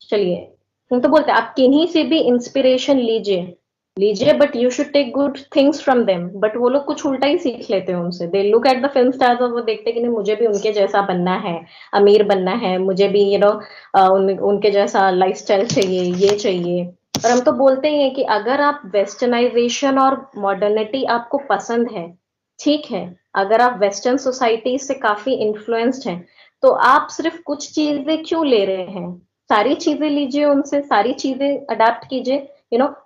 चलिए, हम तो बोलते हैं आप किन्हीं से भी इंस्पिरेशन लीजिए, लीजिए, but you should take good things from them. But वो लोग कुछ उल्टा ही सीख लेते हैं उनसे। They look at the film stars और वो देखते हैं कि नहीं, मुझे भी उनके जैसा बनना है, अमीर बनना है, मुझे भी उनके जैसा लाइफस्टाइल चाहिए, ये चाहिए। और हम तो बोलते ही हैं कि अगर आप वेस्टर्नाइजेशन और मॉडर्निटी आपको पसंद है, ठीक है, अगर आप वेस्टर्न सोसाइटी से काफी इन्फ्लुएंस्ड हैं, तो आप सिर्फ कुछ चीजें क्यों ले रहे हैं? सारी चीजें लीजिए, उनसे सारी चीजें अडेप्ट कीजिए।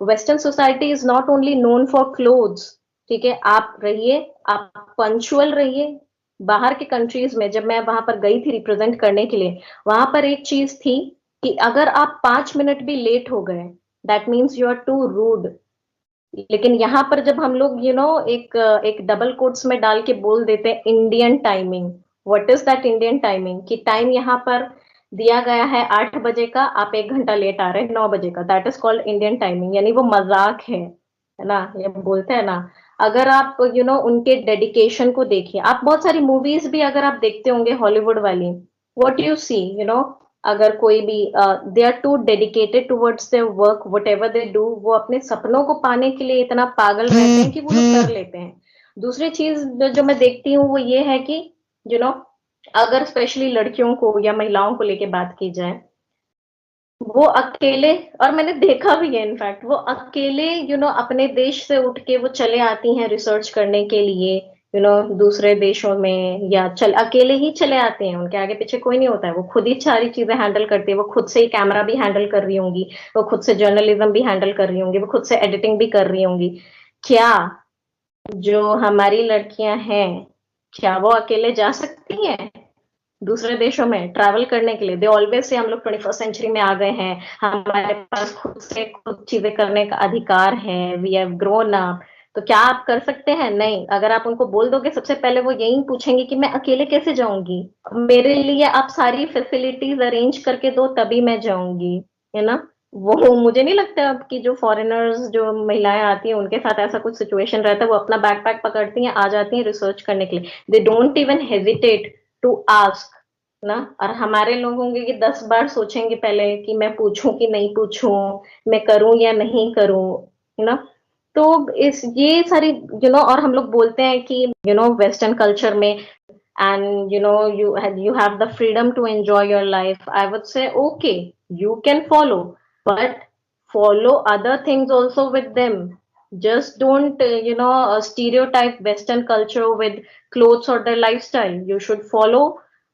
Western society is not only known for clothes. ठीक है, आप रहिए, आप पंचुअल रहिए। बाहर के कंट्रीज में जब मैं वहां पर गई थी रिप्रेजेंट करने के लिए, वहां पर एक चीज थी कि अगर आप 5 मिनट भी लेट हो गए, that means you are too rude. लेकिन यहाँ पर जब हम लोग एक एक डबल कोट्स में डाल के बोल देते हैं Indian timing. What is that Indian timing? कि टाइम यहाँ पर दिया गया है 8 बजे का, आप 1 घंटा लेट आ रहे हैं 9 बजे का, that is called Indian timing. यानी वो मजाक है ना? ये बोलते हैं ना। अगर आप उनके डेडिकेशन को देखिए, आप बहुत सारी मूवीज भी अगर आप देखते होंगे हॉलीवुड वाली, व्हाट यू सी, अगर कोई भी they are too dedicated towards their work, whatever they do, वो अपने सपनों को पाने के लिए इतना पागल रहते हैं कि वो लोग कर लेते हैं। दूसरी चीज जो मैं देखती हूँ वो ये है कि यू नो अगर स्पेशली लड़कियों को या महिलाओं को लेके बात की जाए, वो अकेले, और मैंने देखा भी है इनफैक्ट, वो अकेले अपने देश से उठ के वो चले आती हैं रिसर्च करने के लिए दूसरे देशों में, या अकेले ही चले आते हैं। उनके आगे पीछे कोई नहीं होता है, वो खुद ही सारी चीजें हैंडल करती है। वो खुद से ही कैमरा भी हैंडल कर रही होंगी, वो खुद से जर्नलिज्म भी हैंडल कर रही होंगी, वो खुद से एडिटिंग भी कर रही होंगी। क्या जो हमारी लड़कियां हैं, क्या वो अकेले जा सकती हैं दूसरे देशों में ट्रैवल करने के लिए? दे ऑलवेज से हम लोग 21st सेंचुरी में आ गए हैं, हमारे पास खुद से खुद चीजें करने का अधिकार है, वी हैव ग्रोन अप। तो क्या आप कर सकते हैं? नहीं। अगर आप उनको बोल दोगे, सबसे पहले वो यही पूछेंगे कि मैं अकेले कैसे जाऊंगी, मेरे लिए आप सारी फैसिलिटीज अरेंज करके दो तभी मैं जाऊंगी, है ना? वो मुझे नहीं लगता अब कि जो फॉरेनर्स, जो महिलाएं आती हैं उनके साथ ऐसा कुछ सिचुएशन रहता है। वो अपना बैकपैक पकड़ती हैं, आ जाती हैं रिसर्च करने के लिए। They don't even hesitate to ask ना। और हमारे लोग होंगे कि 10 बार सोचेंगे पहले कि मैं पूछूं कि नहीं पूछूं, मैं करूं या नहीं करूं, है ना? तो इस ये सारी और हम लोग बोलते हैं कि वेस्टर्न कल्चर में, and you have the freedom to enjoy your life. I would say okay, you can follow, but follow other things also with them. Just don't stereotype western culture with clothes or their lifestyle. You should follow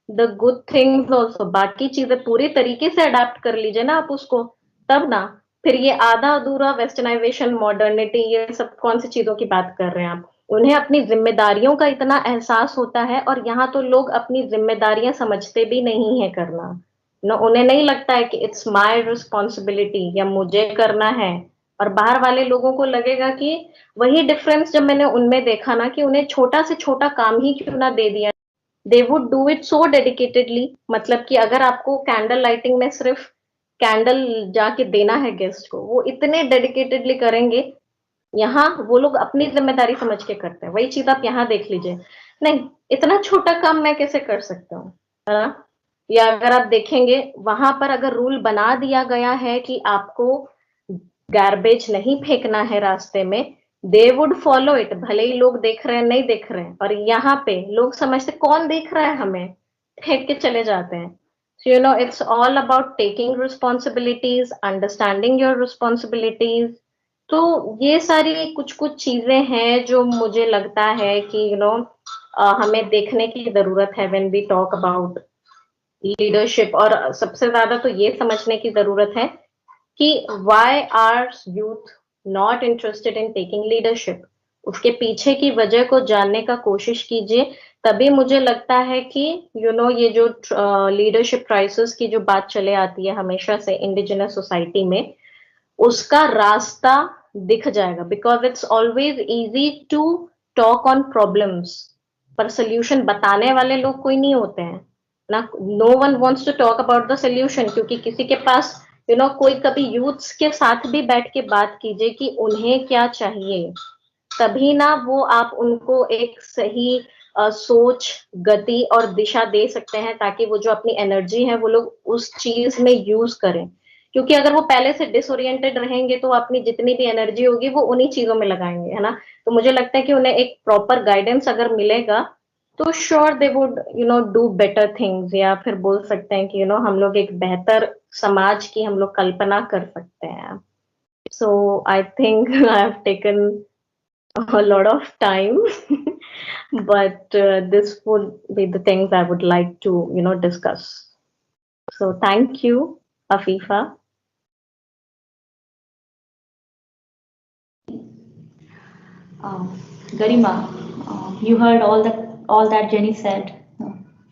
the good things also. बाकी चीजें पूरी तरीके से adapt कर लीजिए ना आप उसको, तब ना। फिर ये आधा अधूरा वेस्टर्नाइजेशन, मॉडर्निटी, ये सब कौन सी चीजों की बात कर रहे हैं आप? उन्हें अपनी जिम्मेदारियों का इतना एहसास होता है, और यहाँ तो लोग अपनी जिम्मेदारियां समझते भी नहीं है करना न, उन्हें नहीं लगता है कि इट्स माय रिस्पॉन्सिबिलिटी या मुझे करना है। और बाहर वाले लोगों को लगेगा कि वही डिफरेंस जब मैंने उनमें देखा ना, कि उन्हें छोटा से छोटा काम ही क्यों ना दे दिया, they would do it so dedicatedly. मतलब कि अगर आपको कैंडल लाइटिंग में सिर्फ कैंडल जाके देना है गेस्ट को, वो इतने डेडिकेटेडली करेंगे। यहाँ वो लोग अपनी जिम्मेदारी समझ के करते हैं, वही चीज आप यहाँ देख लीजिए। नहीं, इतना छोटा काम मैं कैसे कर सकता हूँ, है ना। या अगर आप देखेंगे वहां पर अगर रूल बना दिया गया है कि आपको गार्बेज नहीं फेंकना है रास्ते में, दे वुड फॉलो इट, भले ही लोग देख रहे हैं नहीं देख रहे हैं। और यहाँ पे लोग समझते कौन देख रहा है, हमें फेंक के चले जाते हैं। So, you know, it's all about taking responsibilities, understanding your responsibilities. तो ये सारी कुछ कुछ चीजें हैं जो मुझे लगता है कि हमें देखने की जरूरत है when we talk about leadership. और सबसे ज्यादा तो ये समझने की जरूरत है कि why are youth not interested in taking leadership। उसके पीछे की वजह को जानने का कोशिश कीजिए, तभी मुझे लगता है कि ये जो लीडरशिप क्राइसिस की जो बात चले आती है हमेशा से इंडिजिनस सोसाइटी में, उसका रास्ता दिख जाएगा। Because it's always easy to talk on problems, पर सोल्यूशन बताने वाले लोग कोई नहीं होते हैं ना। No one wants to talk about the solution, क्योंकि किसी के पास कोई कभी यूथ्स के साथ भी बैठ के बात कीजिए कि उन्हें क्या चाहिए, तभी ना वो आप उनको एक सही सोच, गति और दिशा दे सकते हैं, ताकि वो जो अपनी एनर्जी है वो लोग उस चीज में यूज करें। क्योंकि अगर वो पहले से डिसोरिएंटेड रहेंगे तो अपनी जितनी भी एनर्जी होगी वो उन्हीं चीजों में लगाएंगे, है ना। तो मुझे लगता है कि उन्हें एक प्रॉपर गाइडेंस अगर मिलेगा तो sure they would do better things, या फिर बोल सकते हैं कि हम लोग एक बेहतर समाज की हम लोग कल्पना कर सकते हैं। So I think I have taken a lot of time but this would be the things I would like to discuss. So thank you, Afifa. Garima, you heard all that Jenny said.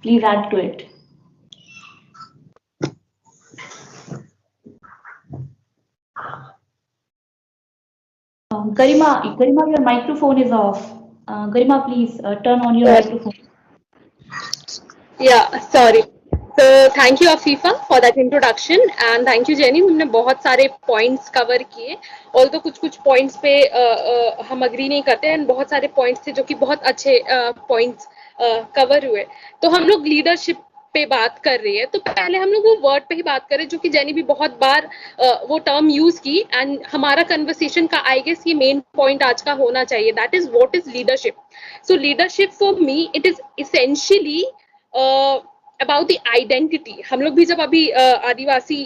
Please add to it. Garima, your microphone is off. Garima, please turn on your microphone. Yeah, sorry. So thank you Afifa for that introduction and thank you Jenny. हमने बहुत सारे points cover किए, although कुछ points पे हम agree नहीं करते हैं, बहुत सारे points थे जो कि बहुत अच्छे points cover हुए। तो हम लोग leadership पे बात कर रही है, तो पहले हम लोग वो वर्ड पे ही बात करें जो कि जेनी भी बहुत बार वो टर्म यूज की, एंड हमारा कन्वर्सेशन का आई गेस ये मेन पॉइंट आज का होना चाहिए, that is what is leadership. So leadership for me it is essentially about the identity. हम लोग भी जब अभी आदिवासी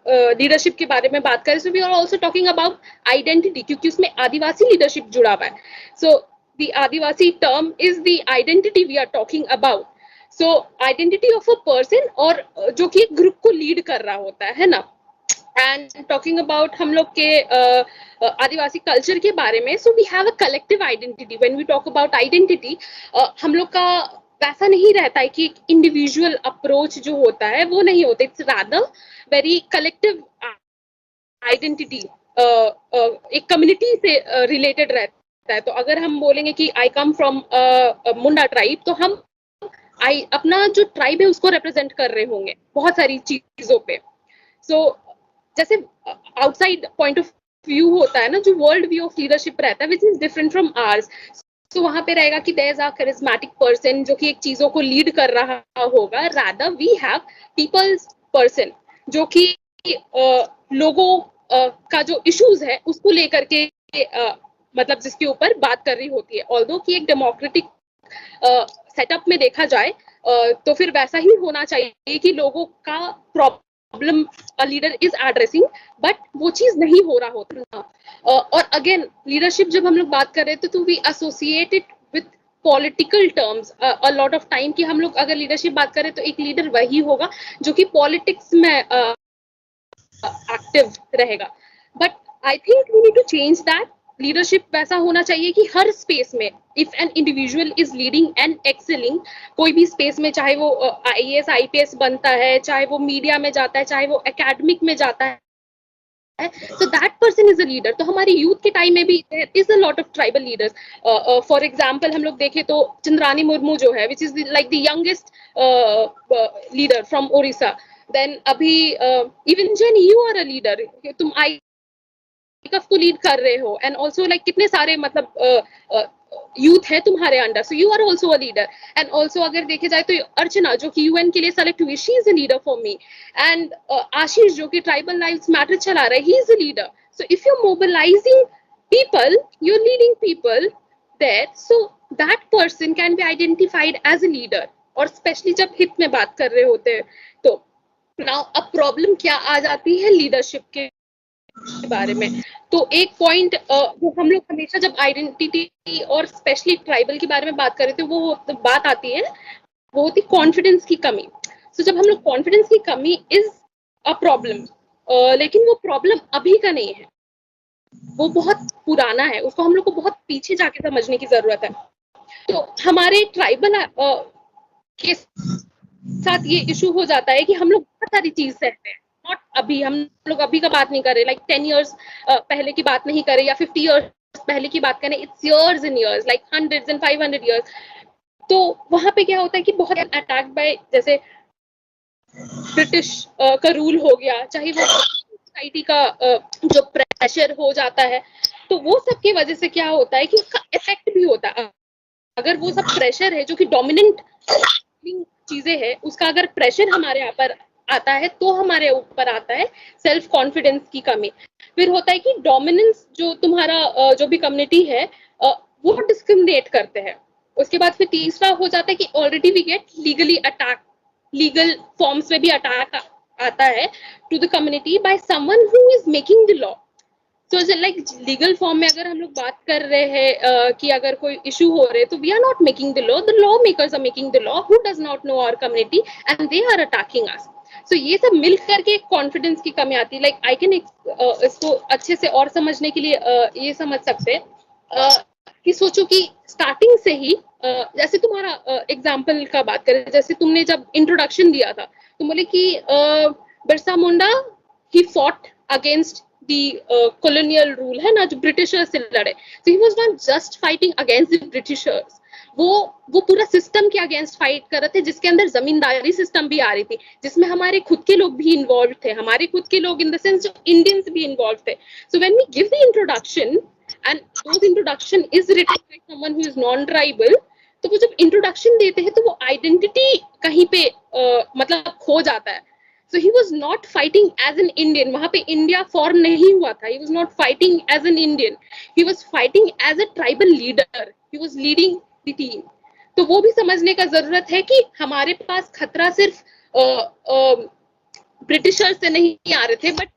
लीडरशिप के बारे में बात करें, so we are also talking about identity, क्योंकि उसमें आदिवासी लीडरशिप जुड़ा हुआ है। So the Adivasi term is the identity we are talking about. So identity of a person, और जो कि एक ग्रुप को लीड कर रहा होता है ना। एंड टॉकिंग अबाउट हम लोग के आदिवासी कल्चर के बारे में, so we have a collective identity. When we talk about identity, हम लोग का वैसा नहीं रहता है कि एक इंडिविजुअल अप्रोच जो होता है वो नहीं होता, it's rather very collective identity, एक कम्युनिटी से रिलेटेड रहता है। तो अगर हम बोलेंगे कि आई कम फ्रॉम मुंडा ट्राइब, तो हम अपना जो ट्राइब है उसको रिप्रेजेंट कर रहे होंगे बहुत सारी चीजों पे। सो जैसे आउटसाइड पॉइंट ऑफ व्यू होता है ना, जो वर्ल्ड व्यू ऑफ लीडरशिप रहता है, which is different from ours. तो वहां पे रहेगा कि there is a charismatic person जो कि एक चीजों को लीड कर रहा होगा, rather we have people's person जो कि लोगों का जो इश्यूज है उसको लेकर के मतलब जिसके ऊपर बात कर रही होती है। ऑल्दो कि एक डेमोक्रेटिक सेटअप में देखा जाए तो फिर वैसा ही होना चाहिए कि लोगों का problem a leader is addressing, but वो चीज नहीं हो रहा होता। और अगेन लीडरशिप जब हम लोग बात कर रहे थे तो we associate it with political terms a lot of time, कि हम लोग अगर लीडरशिप बात करें तो एक लीडर वही होगा जो कि पॉलिटिक्स में एक्टिव रहेगा। But I think we need to change that. Leadership वैसा होना चाहिए कि हर स्पेस में if an individual is leading and excelling, कोई भी स्पेस में, चाहे वो IAS IPS बनता है, चाहे वो मीडिया में जाता है, चाहे वो एकेडमिक में जाता है, so that person is a leader. तो हमारी यूथ के टाइम में भी there is a lot of tribal leaders. For example हम लोग देखें तो चंद्रानी मुर्मू जो है, which is like the youngest leader from Orissa. Then अभी even Jenny, you are a leader. तुम ICAF को लीड कर रहे हो, and also like कितने सारे मतलब यूथ है तुम्हारे under, so you are also a leader. And also अगर देखे जाए तो अर्चना जो कि UN के लिए सेलेक्ट हुई, she is a leader for me. And Ashish जो कि ट्राइबल लाइव्स मैटर चला रहा है, he is a leader. So if you mobilising people, you are leading people there, so that person can be identified as a leader. और specially जब हित में बात कर रहे होते हैं तो नाउ अब प्रॉब्लम क्या आ जाती है लीडरशिप के बारे में. तो एक पॉइंट जो हम लोग हमेशा जब आइडेंटिटी और स्पेशली ट्राइबल के बारे में बात कर रहे थे, वो बात आती है, वो होती कॉन्फिडेंस की कमी. सो जब हम लोग कॉन्फिडेंस की कमी इज अ प्रॉब्लम, लेकिन वो प्रॉब्लम अभी का नहीं है, वो बहुत पुराना है, उसको हम लोग को बहुत पीछे जाके समझने की जरूरत है. तो हमारे ट्राइबल के साथ ये इशू हो जाता है कि हम लोग बहुत सारी चीज सहते हैं. नॉट अभी, हम लोग अभी का बात नहीं कर रहे, लाइक 10 years पहले की बात नहीं कर रहे, या 50 years पहले की बात करें. It's years and years, like 100 and 500 years. तो वहां पे क्या होता है कि बहुत अटैक बाय, जैसे ब्रिटिश का रूल हो गया, चाहे वो सोसाइटी का जो प्रेशर हो जाता है, तो वो सब की वजह से क्या होता है कि उसका इफेक्ट भी होता है. अगर वो सब प्रेशर है जो कि डोमिनेंट चीजें है, उसका अगर प्रेशर हमारे यहाँ पर आता है तो हमारे ऊपर आता है सेल्फ कॉन्फिडेंस की कमी. फिर होता है कि डोमिनेंस जो तुम्हारा जो भी कम्युनिटी है वो डिस्क्रिमिनेट करते हैं. उसके बाद फिर तीसरा हो जाता है कि already we get legally attack, legal forms में भी अटैक आता है to the community by someone who is making the law. तो लाइक लीगल फॉर्म में अगर हम लोग बात कर रहे हैं कि अगर कोई इशू हो रहे, तो we are not making the law makers are making the law who does not know our community and they are attacking us. So ये सब मिल करके कॉन्फिडेंस की कमी आती है. लाइक आई कैन इसको अच्छे से और समझने के लिए ये समझ सकते हैं कि सोचो कि स्टार्टिंग से ही जैसे तुम्हारा एग्जाम्पल का बात करें, जैसे तुमने जब इंट्रोडक्शन दिया था, तुम बोले कि Birsa Munda he fought against the colonial rule है ना, जो ब्रिटिशर्स से लड़े. So he was not just fighting against the Britishers, वो पूरा सिस्टम के अगेंस्ट फाइट कर रहे थे, जिसके अंदर जमींदारी सिस्टम भी आ रही थी, जिसमें हमारे खुद के लोग भी इन्वॉल्व थे, हमारे खुद के लोग इन द सेंस जो इंडियंस भी इन्वॉल्व थे. So when we give the introduction and those introduction is written by someone who is non tribal, तो वो जब इंट्रोडक्शन देते हैं तो वो आइडेंटिटी कहीं पे मतलब खो जाता है. So he was not fighting as an Indian. वहाँ पे इंडिया फॉर्म नहीं हुआ था. He was not fighting as an Indian. He was fighting as a tribal leader. He was leading the team. तो वो भी समझने का जरूरत है कि हमारे पास खतरा सिर्फ ब्रिटिशर्स से नहीं आ रहे थे, बट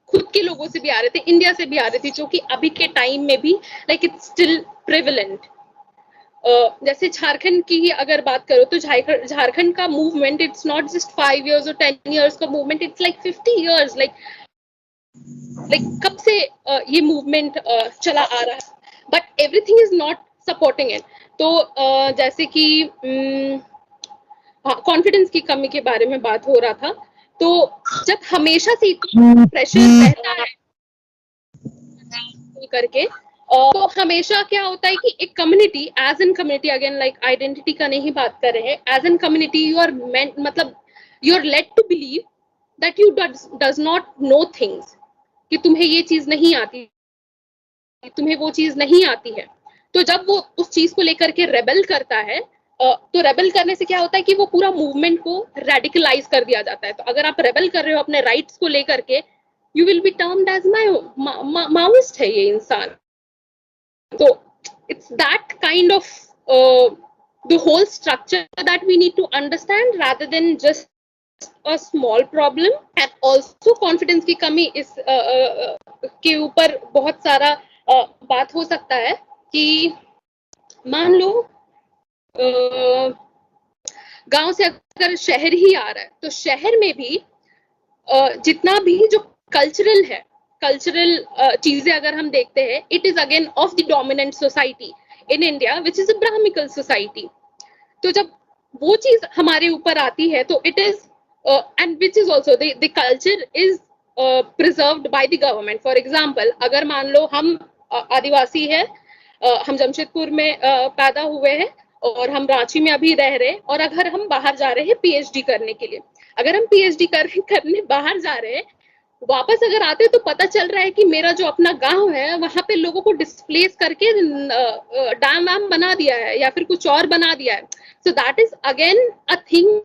खुद के लोगों से भी आ रहे थे, इंडिया से भी आ रहे थे, जो कि अभी के टाइम में भी लाइक इट्स स्टिल प्रेवलेंट. जैसे झारखंड की अगर बात करो तो झारखंड का movement it's not just 5 years और 10 years का movement, it's like 50 years. Like कब से ये मूवमेंट चला आ रहा है, but everything is not supporting it. तो जैसे कि कॉन्फिडेंस की कमी के बारे में बात हो रहा था, तो जब हमेशा से प्रेशर रहता है करके, तो हमेशा क्या होता है कि एक community, as an community, again like identity का नहीं बात कर रहे हैं, as an community you are meant, मतलब you are led to believe that you does not know things, कि तुम्हें ये चीज नहीं आती, तुम्हें वो चीज नहीं आती है. तो जब वो उस चीज को लेकर के रेबल करता है, तो रेबल करने से क्या होता है कि वो पूरा मूवमेंट को रेडिकलाइज कर दिया जाता है. तो अगर आप रेबल कर रहे हो अपने राइट्स को लेकर के, you will be termed as Maoist है ये इंसान. So it's that kind of the whole structure that we need to understand rather than just a small problem. And also confidence की कमी इस के ऊपर बहुत सारा बात हो सकता है कि मान लो गांव से अगर शहर ही आ रहा है, तो शहर में भी जितना भी जो कल्चरल है कल्चरल चीजें अगर हम देखते हैं, it is again of the dominant society in India which is a brahminical society. तो जब वो चीज हमारे ऊपर आती है तो it is and which is also the culture is preserved by the government. For example, अगर मान लो हम आदिवासी है, हम जमशेदपुर में पैदा हुए हैं और हम रांची में अभी रह रहे हैं, और अगर हम बाहर जा रहे हैं पीएचडी करने के लिए, अगर हम पीएचडी करने बाहर जा रहे हैं, वापस अगर आते हैं तो पता चल रहा है कि मेरा जो अपना गांव है वहां पे लोगों को डिस्प्लेस करके डैम वैम बना दिया है या फिर कुछ और बना दिया है। सो that is again a thing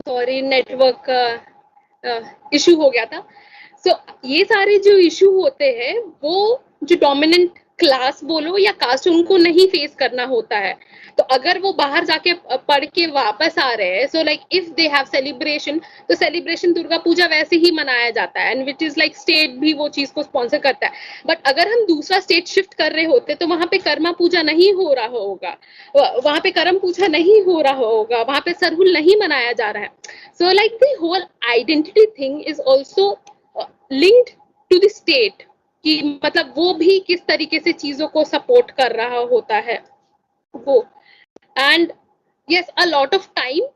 sorry network का इशू हो गया था। सो ये सारे जो इशू होते हैं वो जो डोमिनेंट क्लास बोलो या कास्ट, उनको नहीं फेस करना होता है। तो अगर वो बाहर जाके पढ़ के वापस आ रहे हैं, so like if they have celebration, तो सेलिब्रेशन दुर्गा पूजा वैसे ही मनाया जाता है, and which is like state भी वो चीज को स्पॉन्सर करता है। बट अगर हम दूसरा स्टेट शिफ्ट कर रहे होते तो वहां पे कर्मा पूजा नहीं हो रहा होगा, वहां पे करम पूजा नहीं हो रहा होगा, वहां पे सरहुल नहीं मनाया जा रहा है। So like the whole identity thing is also linked to the state, कि मतलब वो भी किस तरीके से चीजों को सपोर्ट कर रहा होता है वो। And yes, a lot of time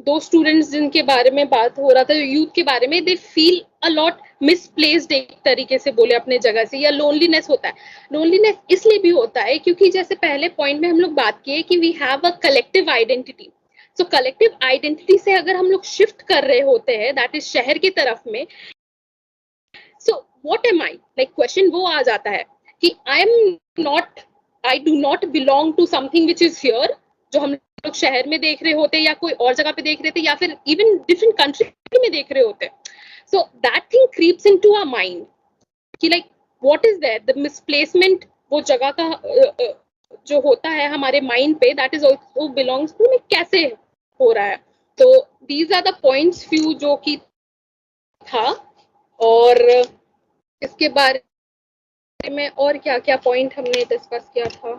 दो स्टूडेंट्स जिनके बारे में बात हो रहा था, यूथ के बारे में, they feel a lot misplaced एक तरीके से बोले अपने जगह से, या लोनलीनेस होता है। लोनलीनेस इसलिए भी होता है क्योंकि जैसे पहले पॉइंट में हम लोग बात किए कि we have a collective identity. So collective identity से अगर हम लोग शिफ्ट कर रहे होते हैं, दैट इज शहर की तरफ में, so what am I, like question वो आ जाता है कि I do not belong to something which is here, जो हम लोग शहर में देख रहे होते या कोई और जगह पे देख रहे थे या फिर इवन डिफरेंट कंट्री में देख रहे होते। So that thing creeps into our mind कि like what is there, the misplacement वो जगह का जो होता है हमारे माइंड पे, that is also belongs to कैसे हो रहा है। तो these are the points few जो कि था, और इसके बारे में और क्या क्या पॉइंट हमने डिस्कस किया था।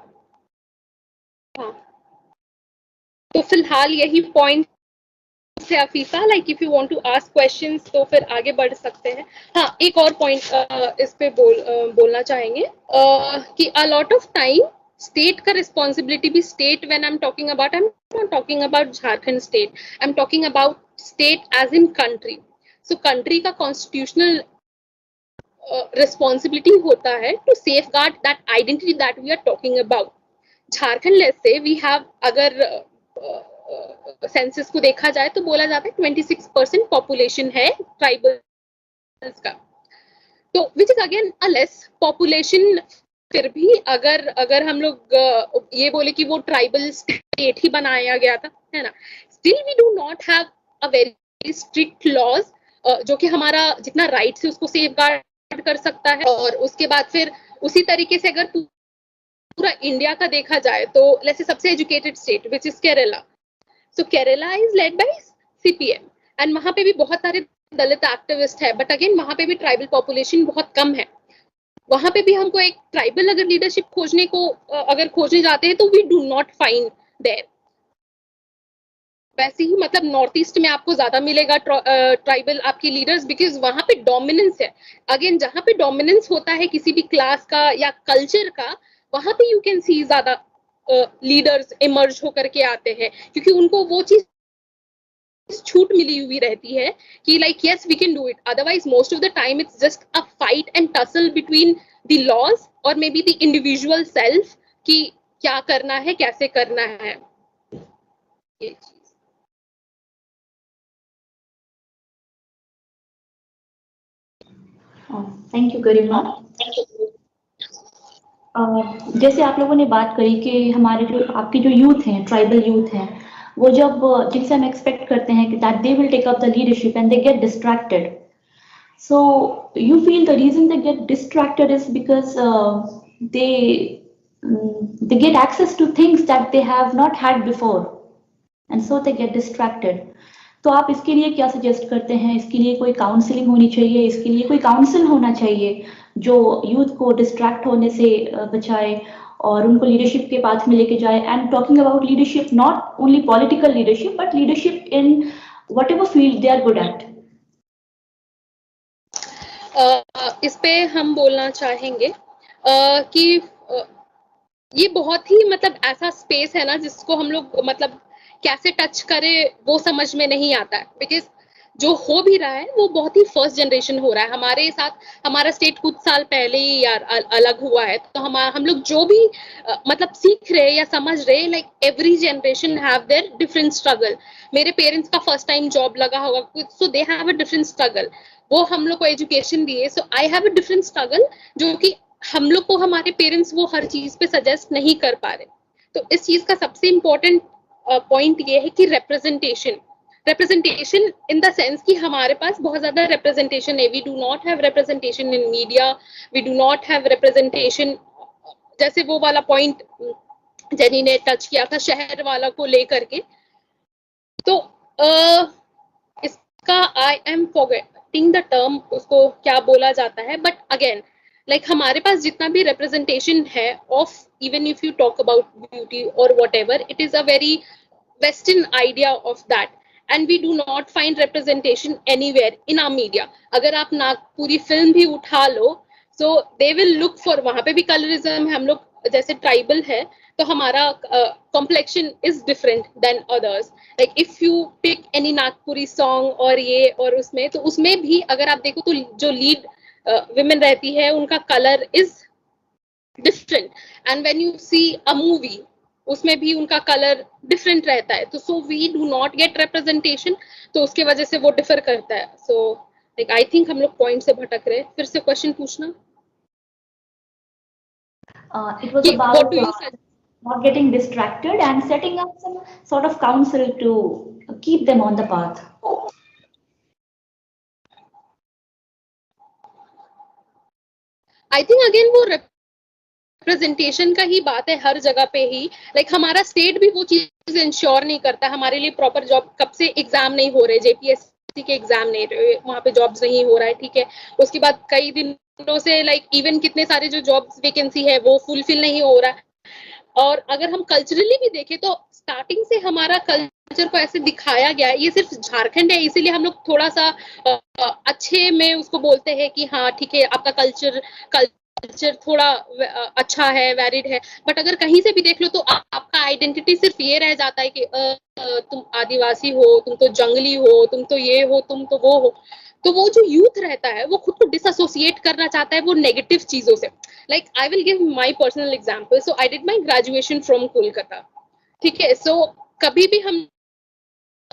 हाँ, तो फिलहाल यही पॉइंट है Afifa, like if you want to ask questions तो फिर आगे बढ़ सकते हैं। हाँ, एक और पॉइंट इस पे बोलना चाहेंगे कि a lot of time state का रिस्पॉन्सिबिलिटी भी, state when I am talking about, I am not talking about Jharkhand state, I am talking about state as in country. So country का कॉन्स्टिट्यूशनल responsibility होता है to safeguard that identity that we are talking about. Jharkhand let's say we have, अगर census को देखा जाए तो बोला जाता है 26% पॉपुलेशन है ट्राइबल्स का, तो which is again a less population. फिर भी अगर हम लोग ये बोले कि वो ट्राइबल स्टेट ही बनाया गया था, है ना, still we do not have a very strict laws जो कि हमारा जितना राइट है उसको सेफगार्ड कर सकता है। और उसके बाद फिर उसी तरीके से अगर पूरा इंडिया का देखा जाए तो लेट्स से सबसे educated state which is Kerala, so Kerala is led by CPM, and वहां पे भी बहुत सारे दलित एक्टिविस्ट है, बट अगेन वहां पे भी ट्राइबल पॉपुलेशन बहुत कम है। वहां पे भी हमको एक ट्राइबल अगर लीडरशिप खोजने जाते हैं तो we do not find there. वैसे ही मतलब नॉर्थ ईस्ट में आपको ज्यादा मिलेगा ट्राइबल आपकी लीडर्स, बिकॉज वहां पे डोमिनेंस है। अगेन जहां पे डोमिनेंस होता है किसी भी क्लास का या कल्चर का, वहां पे यू कैन सी ज्यादा लीडर्स इमर्ज होकर के आते हैं, क्योंकि उनको वो चीज छूट मिली हुई रहती है कि like yes we can do it. Otherwise most of the time it's just a fight and tussle between the laws और maybe the individual self कि क्या करना है, कैसे करना है। ये चीज थैंक यू गरिमा। जैसे आप लोगों ने बात करी कि हमारे जो आपके जो यूथ हैं, ट्राइबल यूथ हैं, वो जब जिनसे हम एक्सपेक्ट करते हैं कि that they will take up the leadership and they get distracted, so you feel the reason they get distracted is because they get access to things that they have not had before. and so they get distracted. तो आप इसके लिए क्या suggest करते हैं? इसके लिए कोई काउंसलिंग होनी चाहिए, इसके लिए कोई काउंसिल होना चाहिए जो यूथ को डिस्ट्रैक्ट होने से बचाए और उनको लीडरशिप के पाथ में लेके जाए? And talking about leadership, not only political leadership but leadership in whatever field they are good at. इस पे हम बोलना चाहेंगे कि ये बहुत ही मतलब ऐसा स्पेस है ना जिसको हम लोग मतलब कैसे टच करें वो समझ में नहीं आता है, बिकॉज जो हो भी रहा है वो बहुत ही फर्स्ट जनरेशन हो रहा है। हमारे साथ हमारा स्टेट कुछ साल पहले ही यार अलग हुआ है, तो हम लोग जो भी मतलब सीख रहे या समझ रहे, like every generation have their different struggle. मेरे पेरेंट्स का फर्स्ट टाइम जॉब लगा होगा, so they have a different struggle. वो हम लोग को एजुकेशन दिए, so I have a different struggle, जो कि हम लोग को हमारे पेरेंट्स वो हर चीज पे सजेस्ट नहीं कर पा रहे। तो इस चीज का सबसे इम्पोर्टेंट पॉइंट ये है कि representation in the sense कि हमारे पास बहुत ज्यादा representation है। We do not have representation in media, we do not have representation, जैसे वो वाला पॉइंट जेनी ने टच किया था शहर वाला को लेकर के। तो इसका I am forgetting the term, उसको क्या बोला जाता है, बट अगेन लाइक हमारे पास जितना भी representation है of, even if you talk about beauty और whatever, it is a very western idea of that, and we do not find representation anywhere in our media. अगर आप Nagpuri film भी उठा लो, so they will look for, वहां पे भी colourism है। हम लोग जैसे ट्राइबल है तो हमारा complexion is different than others. Like if you pick any Nagpuri song और ये और उसमें, तो उसमें भी अगर आप देखो तो जो लीड women रहती है उनका colour is different, and when you see a movie उसमें भी उनका कलर डिफरेंट रहता है। तो so we do not get representation, तो उसके वजह से वो डिफर करता है। सो लाइक आई थिंक हम लोग पॉइंट से भटक रहे हैं। फिर से क्वेश्चन पूछना। It was about not getting distracted and setting up some sort of counsel to keep them on the path. I think again वो रिप्रेजेंटेशन का ही बात है हर जगह पे ही। लाइक हमारा स्टेट भी वो चीज इंश्योर नहीं करता हमारे लिए प्रॉपर जॉब। कब से एग्जाम नहीं हो रहे, जेपीएससी के एग्जाम नहीं रहे, वहां पे जॉब्स नहीं हो रहा है, ठीक है। उसके बाद कई दिनों से लाइक इवन कितने सारे जो जॉब्स वैकेंसी है वो फुलफिल नहीं हो रहा है। और अगर हम कल्चरली भी देखें तो स्टार्टिंग से हमारा कल्चर को ऐसे दिखाया गया है, ये सिर्फ झारखंड है इसीलिए हम लोग थोड़ा सा अच्छे में उसको बोलते हैं कि हाँ ठीक है आपका कल्चर थोड़ा अच्छा है, वैलिड है। बट अगर कहीं से भी देख लो तो आपका आइडेंटिटी सिर्फ ये रह जाता है कि तुम आदिवासी हो, तुम तो जंगली हो, तुम तो ये हो, तुम तो वो हो। तो वो जो यूथ रहता है वो खुद को डिसएसोसिएट करना चाहता है वो नेगेटिव चीजों से। Like I will give my personal example. So I did my graduation from Kolkata, ठीक है। सो कभी भी हम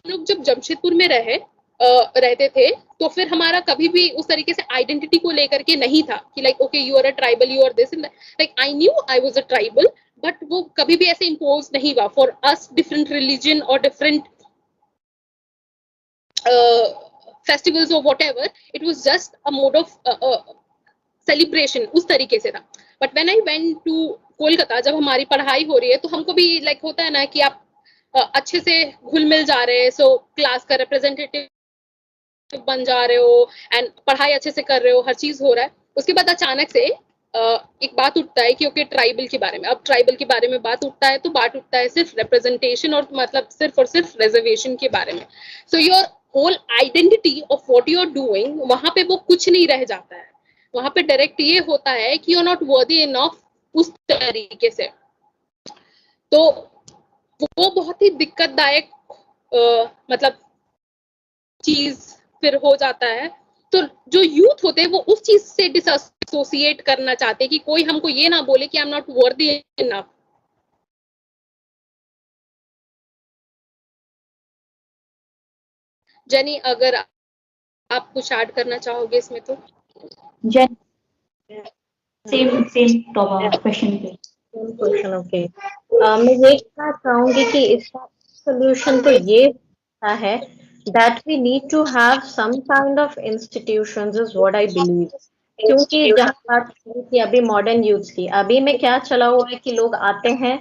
लोग जब जमशेदपुर में रहते थे तो फिर हमारा कभी भी उस तरीके से आइडेंटिटी को लेकर के नहीं था कि like okay you are a tribal, you are this. Like I knew I was a tribal, but वो कभी भी ऐसे इम्पोज नहीं हुआ। फॉर अस डिफरेंट रिलीजन और डिफरेंट फेस्टिवल्स और whatever, it was just a mode of celebration, उस तरीके से था। But when I went to Kolkata, जब हमारी पढ़ाई हो रही है तो हमको भी लाइक होता है ना कि आप अच्छे से घुल मिल जा रहे हैं, सो क्लास का रिप्रेजेंटेटिव बन जा रहे हो एंड पढ़ाई अच्छे से कर रहे हो, हर चीज हो रहा है। उसके बाद अचानक से एक बात उठता है कि ओके ट्राइबल के बारे में, अब ट्राइबल के बारे में बात उठता है तो बात उठता है सिर्फ रिप्रेजेंटेशन और मतलब सिर्फ और सिर्फ रिजर्वेशन के बारे में। So your whole identity of what you are doing, वहां पे वो कुछ नहीं रह जाता है। वहां पे डायरेक्ट ये होता है कि you are not worthy enough, उस तरीके से। तो वो बहुत ही दिक्कतदायक मतलब चीज फिर हो जाता है। तो जो यूथ होते हैं वो उस चीज से डिसएसोसिएट करना चाहते हैं कि कोई हमको ये ना बोले कि आई am not worthy enough. Jenny अगर आप कुछ ऐड करना चाहोगे इसमें तो। सेम क्वेश्चन पे क्वेश्चन ओके। मैं ये कहना चाहूंगी कि इसका सोल्यूशन तो ये है that we need to have some kind of institutions is what I believe। क्योंकि जहाँ बात की अभी मॉडर्न यूथ की, अभी में क्या चला हुआ है कि लोग आते हैं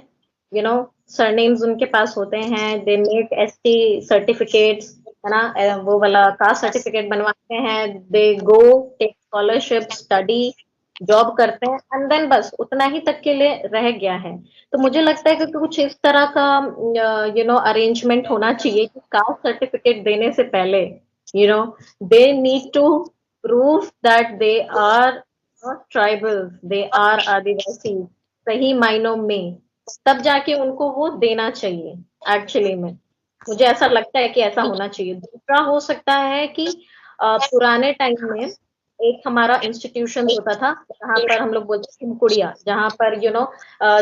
सरनेम्स उनके पास होते हैं, दे मेक एसटी सर्टिफिकेट्स, है ना, वो वाला कास्ट सर्टिफिकेट बनवाते हैं, they go take scholarship, study, job करते हैं, एंड देन बस उतना ही तक के लिए रह गया है। तो मुझे लगता है कि कुछ इस तरह का अरेंजमेंट होना चाहिए कि कास्ट सर्टिफिकेट देने से पहले they need to prove that they are not tribal, they are Adivasi सही मायनों में, तब जाके उनको वो देना चाहिए। एक्चुअली में मुझे ऐसा लगता है कि ऐसा होना चाहिए। दूसरा हो सकता है कि पुराने टाइम में एक हमारा इंस्टीट्यूशन होता था जहाँ पर हम लोग बोलते थे कुड़िया, जहाँ पर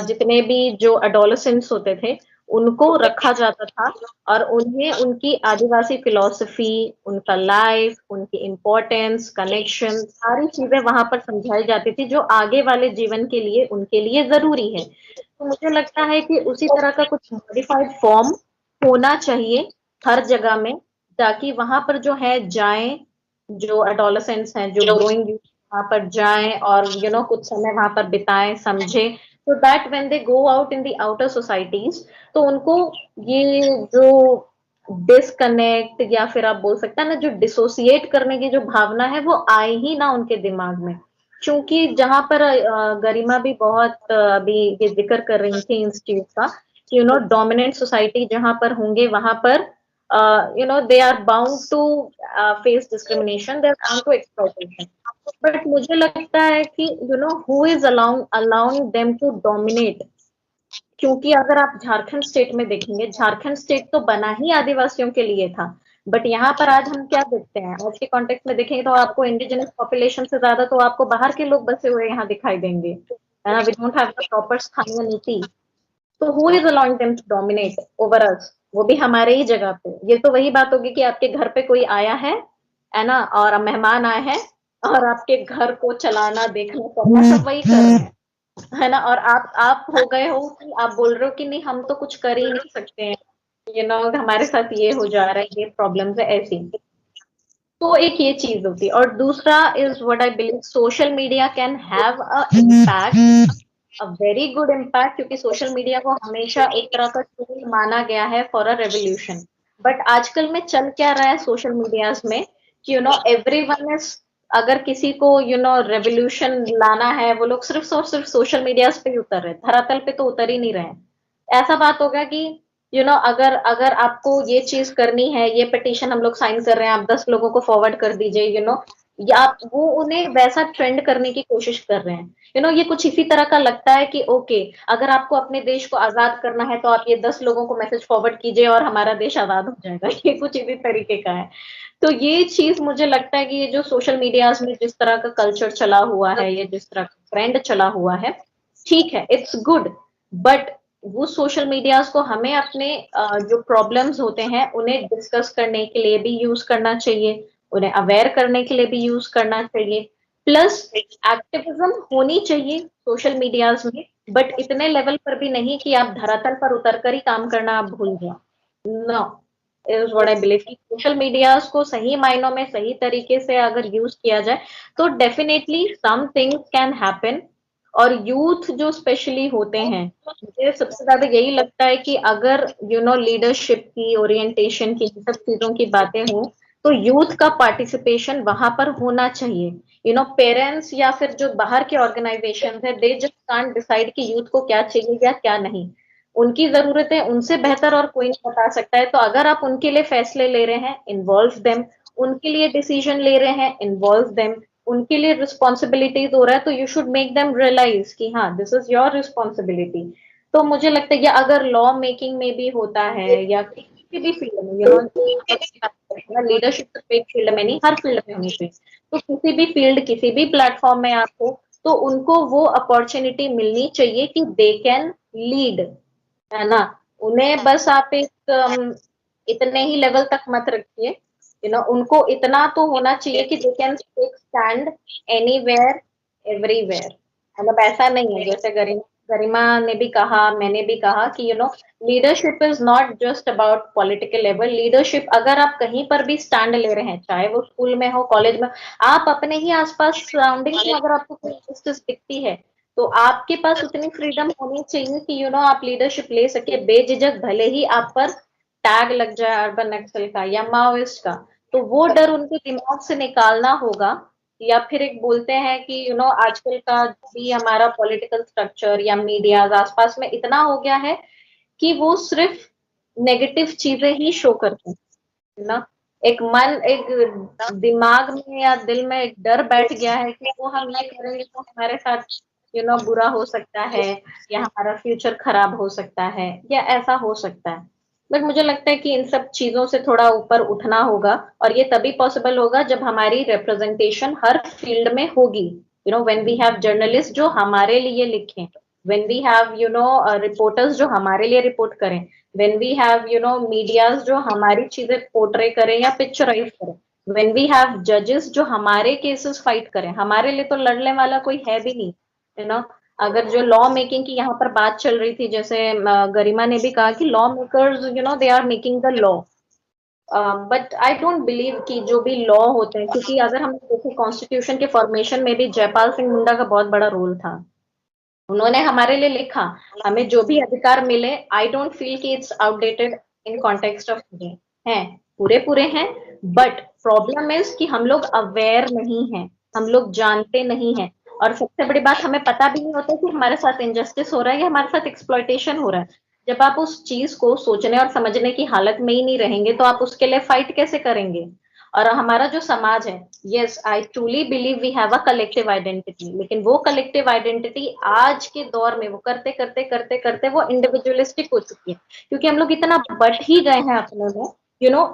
जितने भी जो एडोलेसेंट्स होते थे उनको रखा जाता था और उन्हें उनकी आदिवासी फिलॉसफी, उनका लाइफ, उनकी इम्पोर्टेंस, कनेक्शन, सारी चीजें वहां पर समझाई जाती थी जो आगे वाले जीवन के लिए उनके लिए जरूरी है। तो मुझे लगता है कि उसी तरह का कुछ मॉडिफाइड फॉर्म होना चाहिए हर जगह में, ताकि वहां पर जो है जाएं, जो एडोलेसेंट्स हैं, जो ग्रोइंग यूथ वहां पर जाएं और कुछ समय वहां पर बिताएं, समझे, so that when they go out in the outer societies, तो उनको ये जो डिस्कनेक्ट या फिर आप बोल सकते हैं ना जो डिसोसिएट करने की जो भावना है वो आए ही ना उनके दिमाग में। क्योंकि जहां पर गरिमा भी बहुत अभी ये जिक्र कर रही थी इस चीज का कि डोमिनेंट सोसाइटी जहां पर होंगे वहां पर they are bound to face discrimination, they are bound to exploitation, but मुझे लगता है कि who is allowing them to dominate। क्योंकि अगर आप झारखंड स्टेट में देखेंगे, झारखंड स्टेट तो बना ही आदिवासियों के लिए था, बट यहाँ पर आज हम क्या देखते हैं, आज के कॉन्टेक्स्ट में देखेंगे तो आपको इंडिजिनस पॉपुलेशन से ज्यादा तो आपको बाहर के लोग बसे हुए यहाँ दिखाई देंगे, है ना। We don't have the proper स्थानीय नीति, तो who is allowing them to dominate over us, वो भी हमारे ही जगह पे। ये तो वही बात होगी कि आपके घर पे कोई आया है ना, और मेहमान आए हैं और आपके घर को चलाना, देखना, करना सब वही कर रहे हैं, है ना। और आप हो गए हो कि आप बोल रहे हो कि नहीं हम तो कुछ कर ही नहीं सकते हैं, हमारे साथ ये हो जा रहा है, ये प्रॉब्लम्स है ऐसी। तो एक ये चीज होती है, और दूसरा is what I believe, social media can have a impact, a very good impact, क्योंकि सोशल मीडिया को हमेशा एक तरह का टूल माना गया है फॉर अ रेवोल्यूशन। बट आजकल में चल क्या रहा है सोशल मीडियाज में कि एवरीवन इज, अगर किसी को रेवोल्यूशन लाना है, वो लोग सिर्फ और सिर्फ सोशल मीडियाज पे ही उतर रहे, धरातल पे तो उतर ही नहीं रहे। ऐसा बात होगा कि अगर अगर आपको ये चीज करनी है, ये पिटीशन हम लोग साइन कर रहे हैं, आप 10 लोगों को फॉरवर्ड कर दीजिए, या आप वो उन्हें वैसा ट्रेंड करने की कोशिश कर रहे हैं। ये कुछ इसी तरह का लगता है कि ओके, अगर आपको अपने देश को आजाद करना है तो आप ये 10 लोगों को मैसेज फॉरवर्ड कीजिए और हमारा देश आजाद हो जाएगा। ये कुछ इसी तरीके का है। तो ये चीज मुझे लगता है कि ये जो सोशल मीडियाज में जिस तरह का कल्चर चला हुआ है, ये जिस तरह का ट्रेंड चला हुआ है, ठीक है, इट्स गुड, बट वो सोशल मीडियाज को हमें अपने जो प्रॉब्लम्स होते हैं उन्हें डिस्कस करने के लिए भी यूज करना चाहिए, उन्हें अवेयर करने के लिए भी यूज करना चाहिए, प्लस एक्टिविज्म होनी चाहिए सोशल मीडियाज में, बट इतने लेवल पर भी नहीं कि आप धरातल पर उतरकर ही काम करना आप भूल जाओ। No, is what I believe कि सोशल मीडियाज को सही मायनों में सही तरीके से अगर यूज किया जाए तो definitely some things can happen. और यूथ जो स्पेशली होते हैं, मुझे सबसे ज्यादा यही लगता है कि अगर लीडरशिप की, ओरिएंटेशन की, सब चीजों की बातें हो तो यूथ का पार्टिसिपेशन वहां पर होना चाहिए। पेरेंट्स या फिर जो बाहर के ऑर्गेनाइजेशन है, दे जस्ट कांट डिसाइड कि यूथ को क्या चाहिए या क्या नहीं। उनकी जरूरतें उनसे बेहतर और कोई नहीं बता सकता है। तो अगर आप उनके लिए फैसले ले रहे हैं, इन्वॉल्व देम, उनके लिए डिसीजन ले रहे हैं, इन्वॉल्व देम, उनके लिए रिस्पॉन्सिबिलिटीज हो रहा है तो you should make them realise कि हाँ, दिस इज योर रिस्पॉन्सिबिलिटी। तो मुझे लगता है, या अगर लॉ मेकिंग में भी होता है या किसी भी फील्ड में, लीडरशिप एक फील्ड में नहीं, हर फील्ड में होनी चाहिए। तो किसी भी फील्ड, किसी भी प्लेटफॉर्म में आप हो तो उनको वो अपॉर्चुनिटी मिलनी चाहिए कि दे कैन लीड, है ना। उन्हें बस आप एक इतने ही लेवल तक मत रखिए, उनको इतना तो होना चाहिए कि they can take stand anywhere, everywhere. मतलब ऐसा नहीं है, जैसे गरिमा ने भी कहा, मैंने भी कहा कि leadership is not just about political level. Leadership अगर आप कहीं पर भी स्टैंड ले रहे हैं, चाहे वो स्कूल में हो, कॉलेज में, आप अपने ही आसपास सराउंडिंग्स में अगर आपको कोई इंजस्टिस दिखती है तो आपके पास उतनी फ्रीडम होनी चाहिए कि आप लीडरशिप ले सके बेझिझक, भले ही आप पर टैग लग जाए अर्बन नक्सल का या माओइस्ट का, तो वो डर उनके दिमाग से निकालना होगा। या फिर एक बोलते हैं कि आजकल का भी हमारा पॉलिटिकल स्ट्रक्चर या मीडिया आसपास में इतना हो गया है कि वो सिर्फ नेगेटिव चीजें ही शो करते हैं, है ना। एक दिमाग में या दिल में एक डर बैठ गया है कि वो हम ये करेंगे तो हमारे साथ बुरा हो सकता है, या हमारा फ्यूचर खराब हो सकता है, या ऐसा हो सकता है। बट मुझे लगता है कि इन सब चीजों से थोड़ा ऊपर उठना होगा, और ये तभी पॉसिबल होगा जब हमारी रिप्रेजेंटेशन हर फील्ड में होगी। व्हेन वी हैव जर्नलिस्ट जो हमारे लिए लिखें, व्हेन वी हैव रिपोर्टर्स जो हमारे लिए रिपोर्ट करें, when we have मीडियाज जो हमारी चीजें पोर्ट्रे करें या पिक्चराइज करें, when we have जजेस जो हमारे केसेस फाइट करें। हमारे लिए तो लड़ने वाला कोई है भी नहीं, अगर जो लॉ मेकिंग की यहाँ पर बात चल रही थी, जैसे गरिमा ने भी कहा कि law makers they are making the law, but I don't believe कि जो भी लॉ होते हैं, क्योंकि अगर हम देखें कॉन्स्टिट्यूशन के फॉर्मेशन में भी जयपाल सिंह मुंडा का बहुत बड़ा रोल था। उन्होंने हमारे लिए लिखा, हमें जो भी अधिकार मिले, आई डोंट फील कि it's outdated in context of today, हैं पूरे पूरे हैं, बट प्रॉब्लम इज कि हम लोग अवेयर नहीं हैं, हम लोग जानते नहीं हैं, और सबसे बड़ी बात हमें पता भी नहीं होता कि हमारे साथ इनजस्टिस हो रहा है या हमारे साथ एक्सप्लॉयटेशन हो रहा है। जब आप उस चीज को सोचने और समझने की हालत में ही नहीं रहेंगे तो आप उसके लिए फाइट कैसे करेंगे। और हमारा जो समाज है, yes I truly believe we have a collective identity, लेकिन वो कलेक्टिव आइडेंटिटी आज के दौर में वो करते करते करते करते वो इंडिविजुअलिस्टिक हो चुकी है, क्योंकि हम लोग इतना बट ही गए हैं अपने में,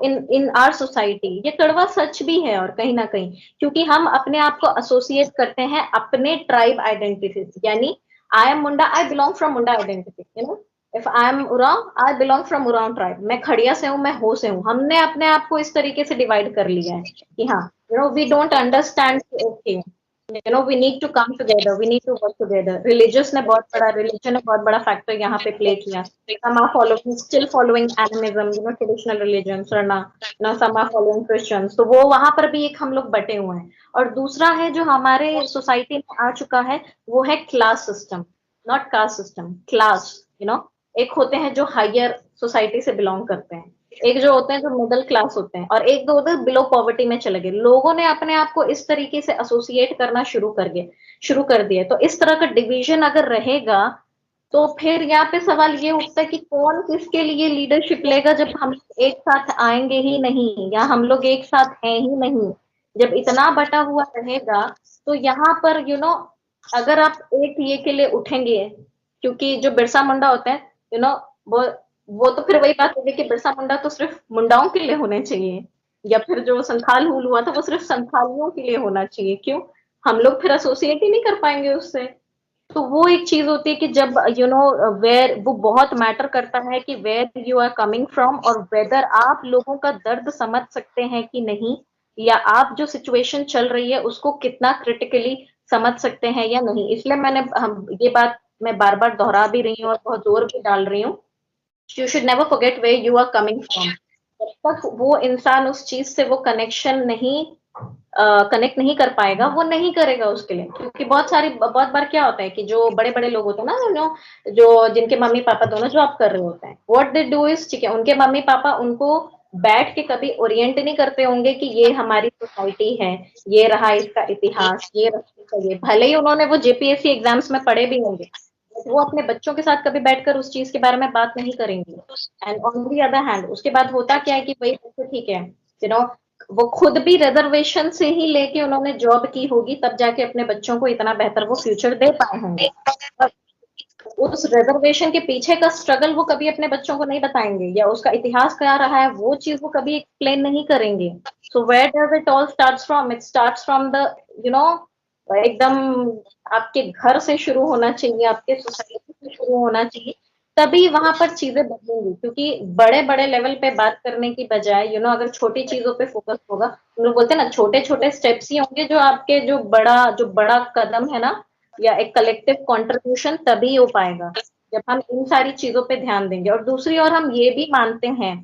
इन इन आर सोसाइटी। ये कड़वा सच भी है, और कहीं ना कहीं क्योंकि हम अपने आप को एसोसिएट करते हैं अपने ट्राइब आइडेंटिटी, यानी I am Munda, I belong from Munda identity, if I am Oraon, I belong from Oraon tribe, मैं खड़िया से हूँ, मैं हो से हूँ। हमने अपने आप को इस तरीके से डिवाइड कर लिया है कि हाँ, we don't understand, okay, we need to come together, we need to work together. Religion ने बहुत बड़ा फैक्टर यहाँ पे प्ले किया। some are following, still following animism, traditional religions, or ना, some are following Christians, तो वो वहां पर भी एक हम लोग बटे हुए हैं। और दूसरा है जो हमारे सोसाइटी में आ चुका है, वो है class system, not caste system, class. एक होते हैं जो हायर सोसाइटी से बिलोंग करते हैं, एक जो होते हैं जो मिडिल क्लास होते हैं, और एक दो उधर बिलो पॉवर्टी में चले गए। लोगों ने अपने आप को इस तरीके से एसोसिएट करना शुरू कर दिया। तो इस तरह का डिवीजन अगर रहेगा तो फिर यहाँ पे सवाल ये उठता है कि कौन किसके लिए लीडरशिप लेगा, जब हम एक साथ आएंगे ही नहीं, या हम लोग एक साथ हैं ही नहीं। जब इतना बटा हुआ रहेगा तो यहाँ पर अगर आप एक ये के लिए उठेंगे, क्योंकि जो बिरसा मुंडा होते हैं, वो वो तो फिर वही बात होगी कि बिरसा मुंडा तो सिर्फ मुंडाओं के लिए होने चाहिए, या फिर जो संथाल हुल हुआ था वो सिर्फ संथालियों के लिए होना चाहिए। क्यों? हम लोग फिर एसोसिएट ही नहीं कर पाएंगे उससे। तो वो एक चीज होती है कि जब वेयर, वो बहुत मैटर करता है कि where you are coming from, और वेदर आप लोगों का दर्द समझ सकते हैं कि नहीं, या आप जो सिचुएशन चल रही है उसको कितना क्रिटिकली समझ सकते हैं या नहीं। इसलिए ये बात मैं बार बार दोहरा भी रही हूँ और बहुत जोर भी डाल रही हूँ, you should never forget where you are coming from. जब तक वो इंसान उस चीज से वो कनेक्ट नहीं कर पाएगा, वो नहीं करेगा उसके लिए। क्योंकि बहुत बार क्या होता है कि जो बड़े बड़े लोग होते हैं ना, जो जिनके मम्मी पापा दोनों जॉब कर रहे होते हैं, व्हाट दे डू इज, ठीक है, उनके मम्मी पापा उनको बैठ के कभी ओरिएंट नहीं करते होंगे कि ये हमारी सोसाइटी है, ये रहा इसका इतिहास, ये रहा इसका ये। भले ही उन्होंने वो जेपीएससी एग्जाम्स में पढ़े भी होंगे, वो अपने बच्चों के साथ कभी बैठकर उस चीज के बारे में बात नहीं करेंगे। And on the other hand उसके बाद होता क्या है कि भाई ठीक है, वो खुद भी रिजर्वेशन से ही लेके उन्होंने जॉब की होगी, तब जाके अपने बच्चों को इतना बेहतर वो फ्यूचर दे पाए होंगे। उस रिजर्वेशन के पीछे का स्ट्रगल वो कभी अपने बच्चों को नहीं बताएंगे, या उसका इतिहास क्या रहा है वो चीज वो कभी एक्सप्लेन नहीं करेंगे। So where does it all starts from? It starts from the एकदम आपके घर से शुरू होना चाहिए, आपके सोसाइटी से शुरू होना चाहिए, तभी वहां पर चीजें बदलेंगी। क्योंकि बड़े बड़े लेवल पे बात करने की बजाय अगर छोटी चीजों पे फोकस होगा, हम लोग बोलते हैं ना, छोटे छोटे स्टेप्स ही होंगे जो आपके जो बड़ा कदम है ना, या एक कलेक्टिव कंट्रीब्यूशन तभी हो पाएगा जब हम इन सारी चीजों पे ध्यान देंगे। और दूसरी ओर हम ये भी मानते हैं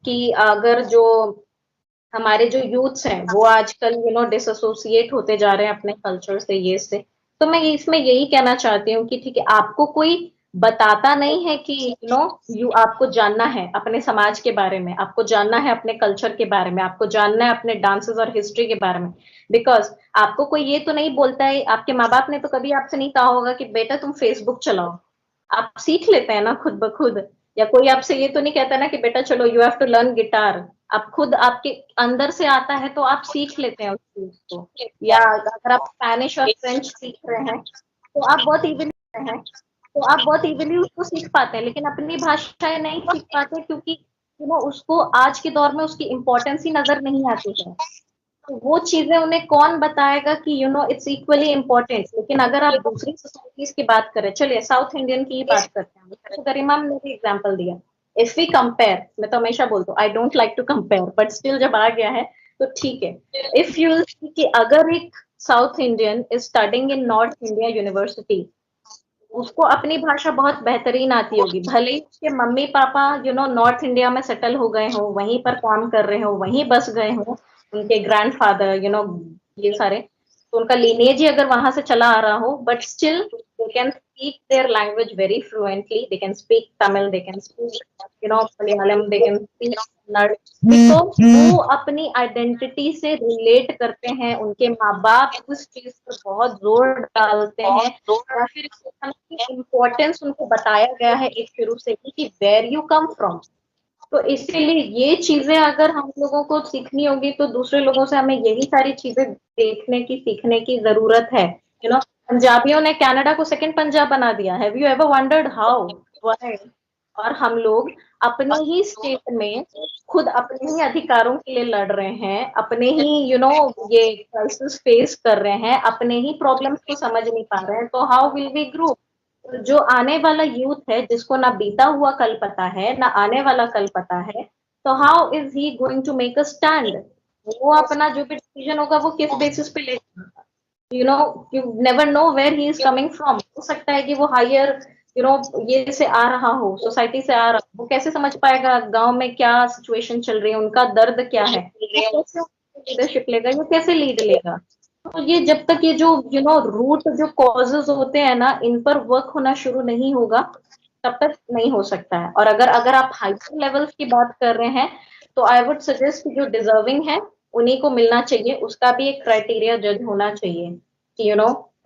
कि अगर जो हमारे जो यूथ्स हैं वो आजकल डिसोसिएट होते जा रहे हैं अपने कल्चर से, ये से, तो मैं इसमें यही कहना चाहती हूँ कि ठीक है, आपको कोई बताता नहीं है कि आपको जानना है अपने समाज के बारे में, आपको जानना है अपने कल्चर के बारे में, आपको जानना है अपने डांसेस और हिस्ट्री के बारे में। बिकॉज आपको कोई ये तो नहीं बोलता है, आपके माँ बाप ने तो कभी आपसे नहीं कहा होगा कि बेटा तुम फेसबुक चलाओ। आप सीख लेते हैं ना खुद ब खुद। या कोई आपसे ये तो नहीं कहता ना कि बेटा चलो you have to learn guitar. आप खुद, आपके अंदर से आता है तो आप सीख लेते हैं उस चीज को। या अगर आप स्पेनिश और फ्रेंच सीख रहे हैं तो आप बहुत इजीली उसको सीख पाते हैं, लेकिन अपनी भाषाएं नहीं सीख पाते क्योंकि उसको आज के दौर में उसकी इम्पोर्टेंस ही नजर नहीं आती है। तो वो चीजें उन्हें कौन बताएगा कि इट्स इक्वली इम्पोर्टेंट। लेकिन अगर आप दूसरी सोसाइटीज की बात करें, चलिए साउथ इंडियन की ही बात करते हैं, तो गरिमा ने भी एग्जाम्पल दिया। इफ वी कंपेयर, मैं तो हमेशा बोलता हूँ I don't like to compare, but still जब आ गया है तो ठीक है। इफ यू कि अगर एक south Indian is studying in north India university, उसको अपनी भाषा बहुत बेहतरीन आती होगी, भले ही उसके मम्मी पापा नॉर्थ इंडिया में सेटल हो गए हो, वहीं पर काम कर रहे हो, वहीं बस गए हो, उनके ग्रैंडफादर ये सारे, तो उनका लीनेज ही अगर वहां से चला आ रहा हो, but still they can speak their language very fluently, they can speak Tamil, they can speak Malayalam, they can speak Kannada, because वो अपनी आइडेंटिटी से रिलेट करते हैं। उनके माँ बाप उस चीज पर बहुत जोर डालते हैं, या फिर इम्पोर्टेंस उनको बताया गया है एक शुरू से ही कि वेयर यू कम फ्रॉम। तो इसीलिए ये चीजें अगर हम लोगों को सीखनी होगी तो दूसरे लोगों से हमें यही सारी चीजें देखने की, सीखने की जरूरत है। पंजाबियों ने कनाडा को सेकंड पंजाब बना दिया। Have you ever wondered how? Why? और हम लोग अपने ही स्टेट में खुद अपने ही अधिकारों के लिए लड़ रहे हैं, अपने ही ये क्राइसिस फेस कर रहे हैं, अपने ही प्रॉब्लम्स को समझ नहीं पा रहे हैं, तो हाउ विल वी ग्रो? जो आने वाला यूथ है, जिसको ना बीता हुआ कल पता है ना आने वाला कल पता है, तो how is he going to make a stand? वो अपना जो भी डिसीजन होगा वो किस बेसिस पे लेगा? You never know where he is coming from. हो सकता है कि वो हायर ये से आ रहा हो, सोसाइटी से आ रहा हो, वो कैसे समझ पाएगा गांव में क्या सिचुएशन चल रही है, उनका दर्द क्या है, वो कैसे लीडरशिप लेगा, ये कैसे लीड लेगा? तो ये जब तक ये जो रूट जो कॉजेज होते हैं ना, इन पर वर्क होना शुरू नहीं होगा, तब तक नहीं हो सकता है। और अगर अगर आप हाइपर लेवल्स की बात कर रहे हैं, तो आई वुड सजेस्ट जो डिजर्विंग है उन्हीं को मिलना चाहिए। उसका भी एक क्राइटेरिया जज होना चाहिए कि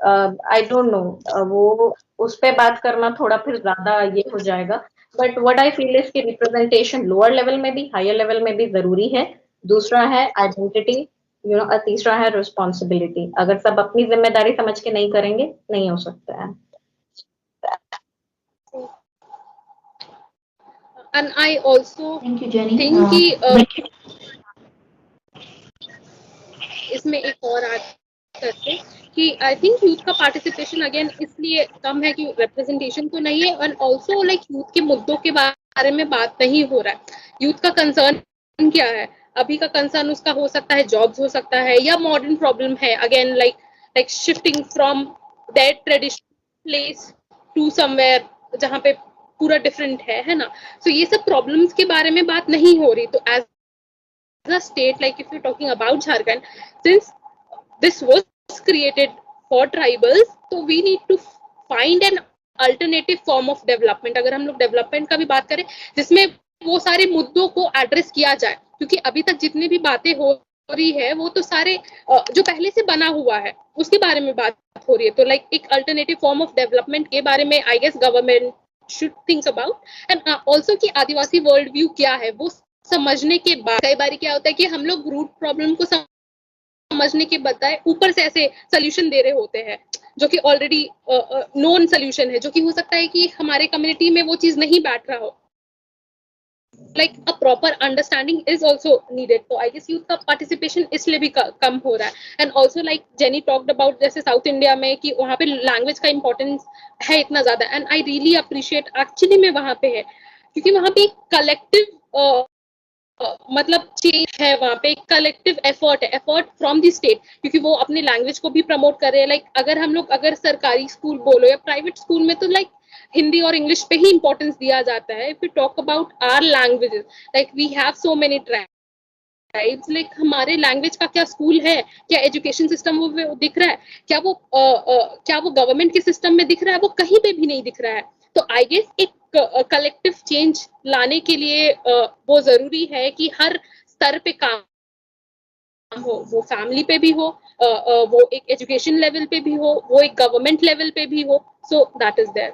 आई डोंट नो, वो उस पे बात करना थोड़ा फिर ज्यादा ये हो जाएगा। But what I feel is कि रिप्रेजेंटेशन लोअर लेवल में भी हायर लेवल में भी जरूरी है। दूसरा है आइडेंटिटी, तीसरा है रिस्पॉन्सिबिलिटी। अगर सब अपनी जिम्मेदारी समझ के नहीं करेंगे, नहीं हो सकता है। And I also Thank you, Jenny. think कि इसमें एक और ऐड करते कि आई थिंक यूथ का पार्टिसिपेशन अगेन इसलिए कम है कि रिप्रेजेंटेशन तो नहीं है, एंड ऑल्सो लाइक यूथ के मुद्दों के बारे में बात नहीं हो रहा है। यूथ का कंसर्न क्या है? अभी का कंसर्न उसका हो सकता है जॉब्स, हो सकता है या मॉडर्न प्रॉब्लम है, again like shifting from that traditional place to somewhere जहाँ पे पूरा डिफरेंट है ना। तो ये सब प्रॉब्लम्स के बारे में बात नहीं हो रही। तो as a state, like if you're talking about Jharkhand, since this was created for tribals, so we need to find an alternative form of development। अगर हम लोग डेवलपमेंट का भी बात करें जिसमें वो सारे मुद्दों को एड्रेस किया जाए, क्योंकि अभी तक जितनी भी बातें हो रही है वो तो सारे जो पहले से बना हुआ है उसके बारे में बात हो रही है। तो लाइक एक अल्टरनेटिव फॉर्म ऑफ डेवलपमेंट के बारे में I guess government should think about, and also कि आदिवासी वर्ल्ड व्यू क्या है वो समझने के बाद। कई बार क्या होता है कि हम लोग रूट प्रॉब्लम को समझने के बजाय ऊपर से ऐसे सोल्यूशन दे रहे होते हैं जो कि ऑलरेडी नोन सोल्यूशन है, जो कि हो सकता है कि हमारे कम्युनिटी में वो चीज नहीं बैठ रहा हो। Like a proper understanding is also needed. तो आई गेस यूथ का पार्टिसिपेशन इसलिए भी कम हो रहा है। And also like jenny talked about जैसे साउथ इंडिया में कि वहाँ पे लैंग्वेज का इंपॉर्टेंस है इतना ज्यादा, and I really appreciate actually में वहाँ पे है, क्योंकि वहाँ पे एक कलेक्टिव मतलब चेंज है, वहाँ पे एक कलेक्टिव एफर्ट है, एफर्ट फ्रॉम द स्टेट, क्योंकि वो अपने लैंग्वेज को भी प्रमोट कर रहे हैं। लाइक अगर हम लोग अगर सरकारी स्कूल बोलो या प्राइवेट स्कूल में, तो लाइक हिंदी और इंग्लिश पे ही इंपॉर्टेंस दिया जाता है। If you talk about our languages, like we have so many tracks, tribes, like हमारे लैंग्वेज का क्या स्कूल है, क्या एजुकेशन सिस्टम वो दिख रहा है, क्या वो गवर्नमेंट के सिस्टम में दिख रहा है, वो कहीं पे भी नहीं दिख रहा है। तो आई गेस एक कलेक्टिव चेंज लाने के लिए वो जरूरी है कि हर स्तर पे काम हो, वो फैमिली पे भी हो, वो एक एजुकेशन लेवल पे भी हो, वो एक गवर्नमेंट लेवल पे भी हो। So that is there.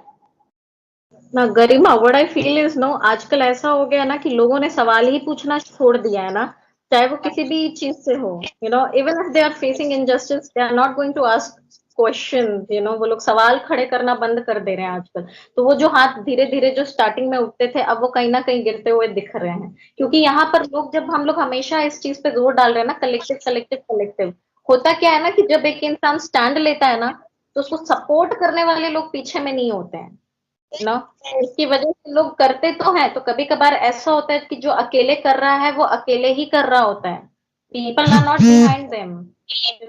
ना Garima, what I feel is no, आजकल ऐसा हो गया ना कि लोगों ने सवाल ही पूछना छोड़ दिया है ना, चाहे वो किसी भी चीज से हो। Even if they are facing injustice, they are not going to ask question. वो लोग सवाल खड़े करना बंद कर दे रहे हैं आजकल। तो वो जो हाथ धीरे धीरे जो स्टार्टिंग में उठते थे, अब वो कहीं ना कहीं गिरते हुए दिख रहे हैं। क्योंकि यहाँ पर लोग, जब हम लोग हमेशा इस चीज पे जोर डाल रहे हैं ना, कलेक्टिव कलेक्टिव कलेक्टिव, होता क्या है ना कि जब एक इंसान स्टैंड लेता है ना, तो उसको सपोर्ट करने वाले लोग पीछे में नहीं होते हैं। नो, इसकी वजह से लोग करते तो हैं, तो कभी कभार ऐसा होता है कि जो अकेले कर रहा है वो अकेले ही कर रहा होता है। People are not behind them,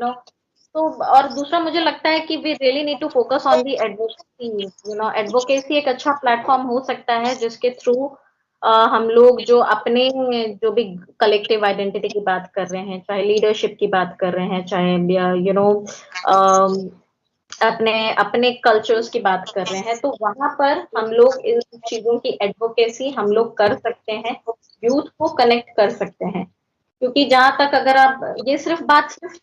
no. तो और दूसरा मुझे लगता है कि we really need to focus on the advocacy. Advocacy एक अच्छा प्लेटफॉर्म हो सकता है जिसके थ्रू हम लोग जो अपने, जो भी कलेक्टिव आइडेंटिटी की बात कर रहे हैं, चाहे लीडरशिप की बात कर रहे हैं, चाहे अपने अपने कल्चर्स की बात कर रहे हैं, तो वहां पर हम लोग इन चीजों की एडवोकेसी हम लोग कर सकते हैं, यूथ को कनेक्ट कर सकते हैं। क्योंकि जहां तक, अगर आप, ये सिर्फ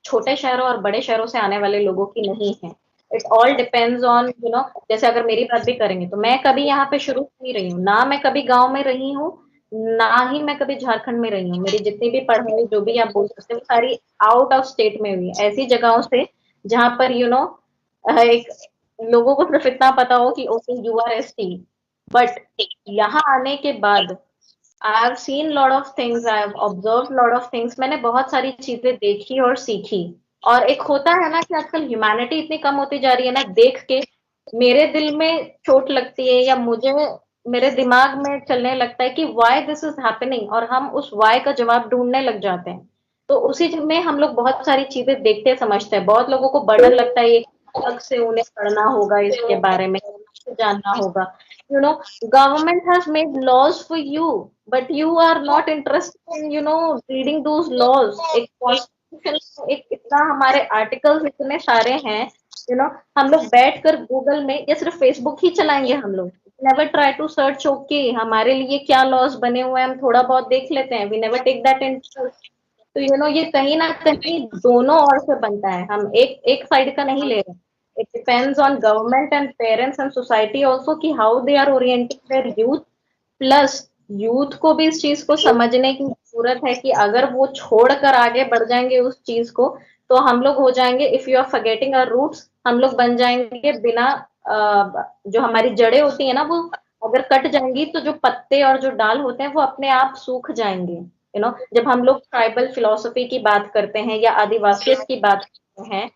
छोटे शहरों और बड़े शहरों से आने वाले लोगों की नहीं है। इट ऑल डिपेंड्स ऑन, जैसे अगर मेरी बात भी करेंगे, तो मैं कभी यहाँ पे शुरू नहीं रही हूँ ना, मैं कभी गांव में रही हूँ, ना ही मैं कभी झारखंड में रही हूँ। मेरी जितनी भी पढ़ाई, जो भी आप बोल सकते हो, सारी आउट ऑफ स्टेट में हुई है, ऐसी जगहों से जहां पर एक लोगों को सिर्फ इतना पता हो कि okay you are ST. But यहाँ आने के बाद I have seen lot of things, I have observe lot of things, मैंने बहुत सारी चीजें देखी और सीखी। और एक होता है ना कि आजकल ह्यूमैनिटी इतनी कम होती जा रही है ना, देख के मेरे दिल में चोट लगती है, या मुझे, मेरे दिमाग में चलने लगता है कि व्हाई दिस इज हैपनिंग, और हम उस व्हाई का जवाब ढूंढने लग जाते हैं। तो उसी में हम लोग बहुत सारी चीजें देखते समझते हैं। बहुत लोगों को बर्डन लगता है, ये अलग से उन्हें पढ़ना होगा, इसके बारे में जानना होगा। Government has made laws for you, but you are not interested in reading those laws. एक कॉन्स्टिट्यूशन, एक इतना हमारे आर्टिकल्स इतने सारे हैं। हम लोग बैठकर गूगल में या सिर्फ फेसबुक ही चलाएंगे हम लोग। Never try to search okay हमारे लिए क्या लॉज बने हुए हैं, हम थोड़ा बहुत देख लेते हैं, we never take that interest. तो ये कहीं ना कहीं दोनों ओर से बनता है, हम एक एक साइड का नहीं ले रहे। It depends on government and parents and society also कि how they are orienting their youth। Plus youth को भी इस चीज को समझने की जरूरत है कि अगर वो छोड़कर आगे बढ़ जाएंगे उस चीज को, तो हम लोग हो जाएंगे, if you are forgetting our roots, हम लोग बन जाएंगे बिना जो हमारी जड़ें होती है ना, वो अगर कट जाएंगी तो जो पत्ते और जो डाल होते हैं वो अपने आप सूख जाएंगे। जब हम लोग ट्राइबल फिलोसफी की बात करते हैं या आदिवासियत की बात करते हैं,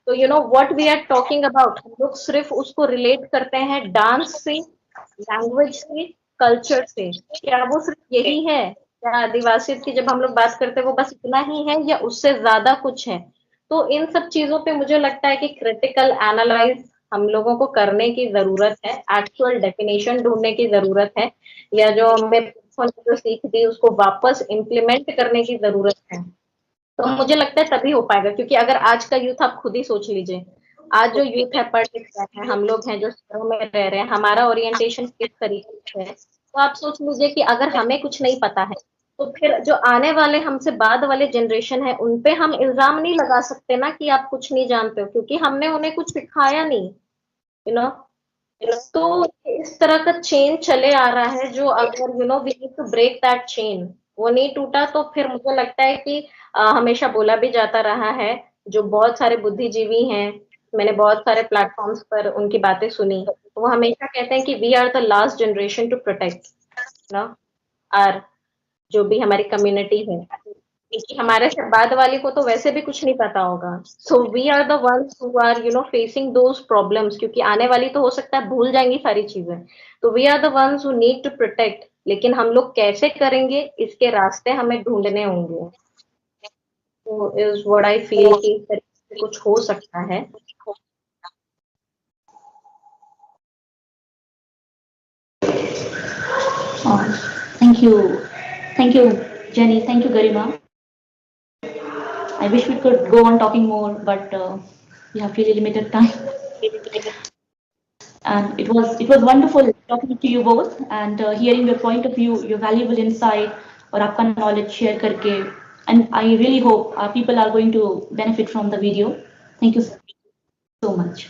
तो what we are talking about, हम लोग सिर्फ उसको रिलेट करते हैं डांस से, लैंग्वेज से, कल्चर से। क्या वो सिर्फ यही है? क्या आदिवासी की जब हम लोग बात करते हैं वो बस इतना ही है, या उससे ज्यादा कुछ है? तो इन सब चीजों पे मुझे लगता है कि क्रिटिकल एनालाइज हम लोगों को करने की जरूरत है, एक्चुअल डेफिनेशन ढूंढने की जरूरत है, या जो हमें जो सीख दी उसको वापस इम्प्लीमेंट करने की जरूरत है। तो मुझे लगता है तभी हो पाएगा। क्योंकि अगर आज का यूथ, आप खुद ही सोच लीजिए, आज जो यूथ है, पढ़ लिख रहे हैं, हम लोग हैं जो शहरों में रह रहे हैं, हमारा ओरिएंटेशन किस तरीके से है, तो आप सोच लीजिए कि अगर हमें कुछ नहीं पता है, तो फिर जो आने वाले हमसे बाद वाले जनरेशन है, उनपे हम इल्जाम नहीं लगा सकते ना कि आप कुछ नहीं जानते हो, क्योंकि हमने उन्हें कुछ सिखाया नहीं। यू नो तो इस तरह का चेन चले आ रहा है, जो अगर we need to break that chain, वो नहीं टूटा तो फिर मुझे लगता है कि हमेशा बोला भी जाता रहा है, जो बहुत सारे बुद्धिजीवी हैं, मैंने बहुत सारे प्लेटफॉर्म्स पर उनकी बातें सुनी, तो वो हमेशा कहते हैं कि we are the last generation to protect ना आर, जो भी हमारी कम्युनिटी है, क्योंकि हमारे से बाद वाले को तो वैसे भी कुछ नहीं पता होगा। So we are the ones who are facing those problems, क्योंकि आने वाली तो हो सकता है भूल जाएंगी सारी चीजें। तो we are the ones who need to protect, लेकिन हम लोग कैसे करेंगे, इसके रास्ते हमें ढूंढने होंगे। तो इज व्हाट आई फील कि इस तरीके से कुछ हो सकता है। Thank you, Jenny. Thank you, Garima. I wish we could go on talking more, but we have really limited time. And it was wonderful talking to you both and hearing your point of view, your valuable insight, और आपका knowledge share करके. And I really hope our people are going to benefit from the video. Thank you so much.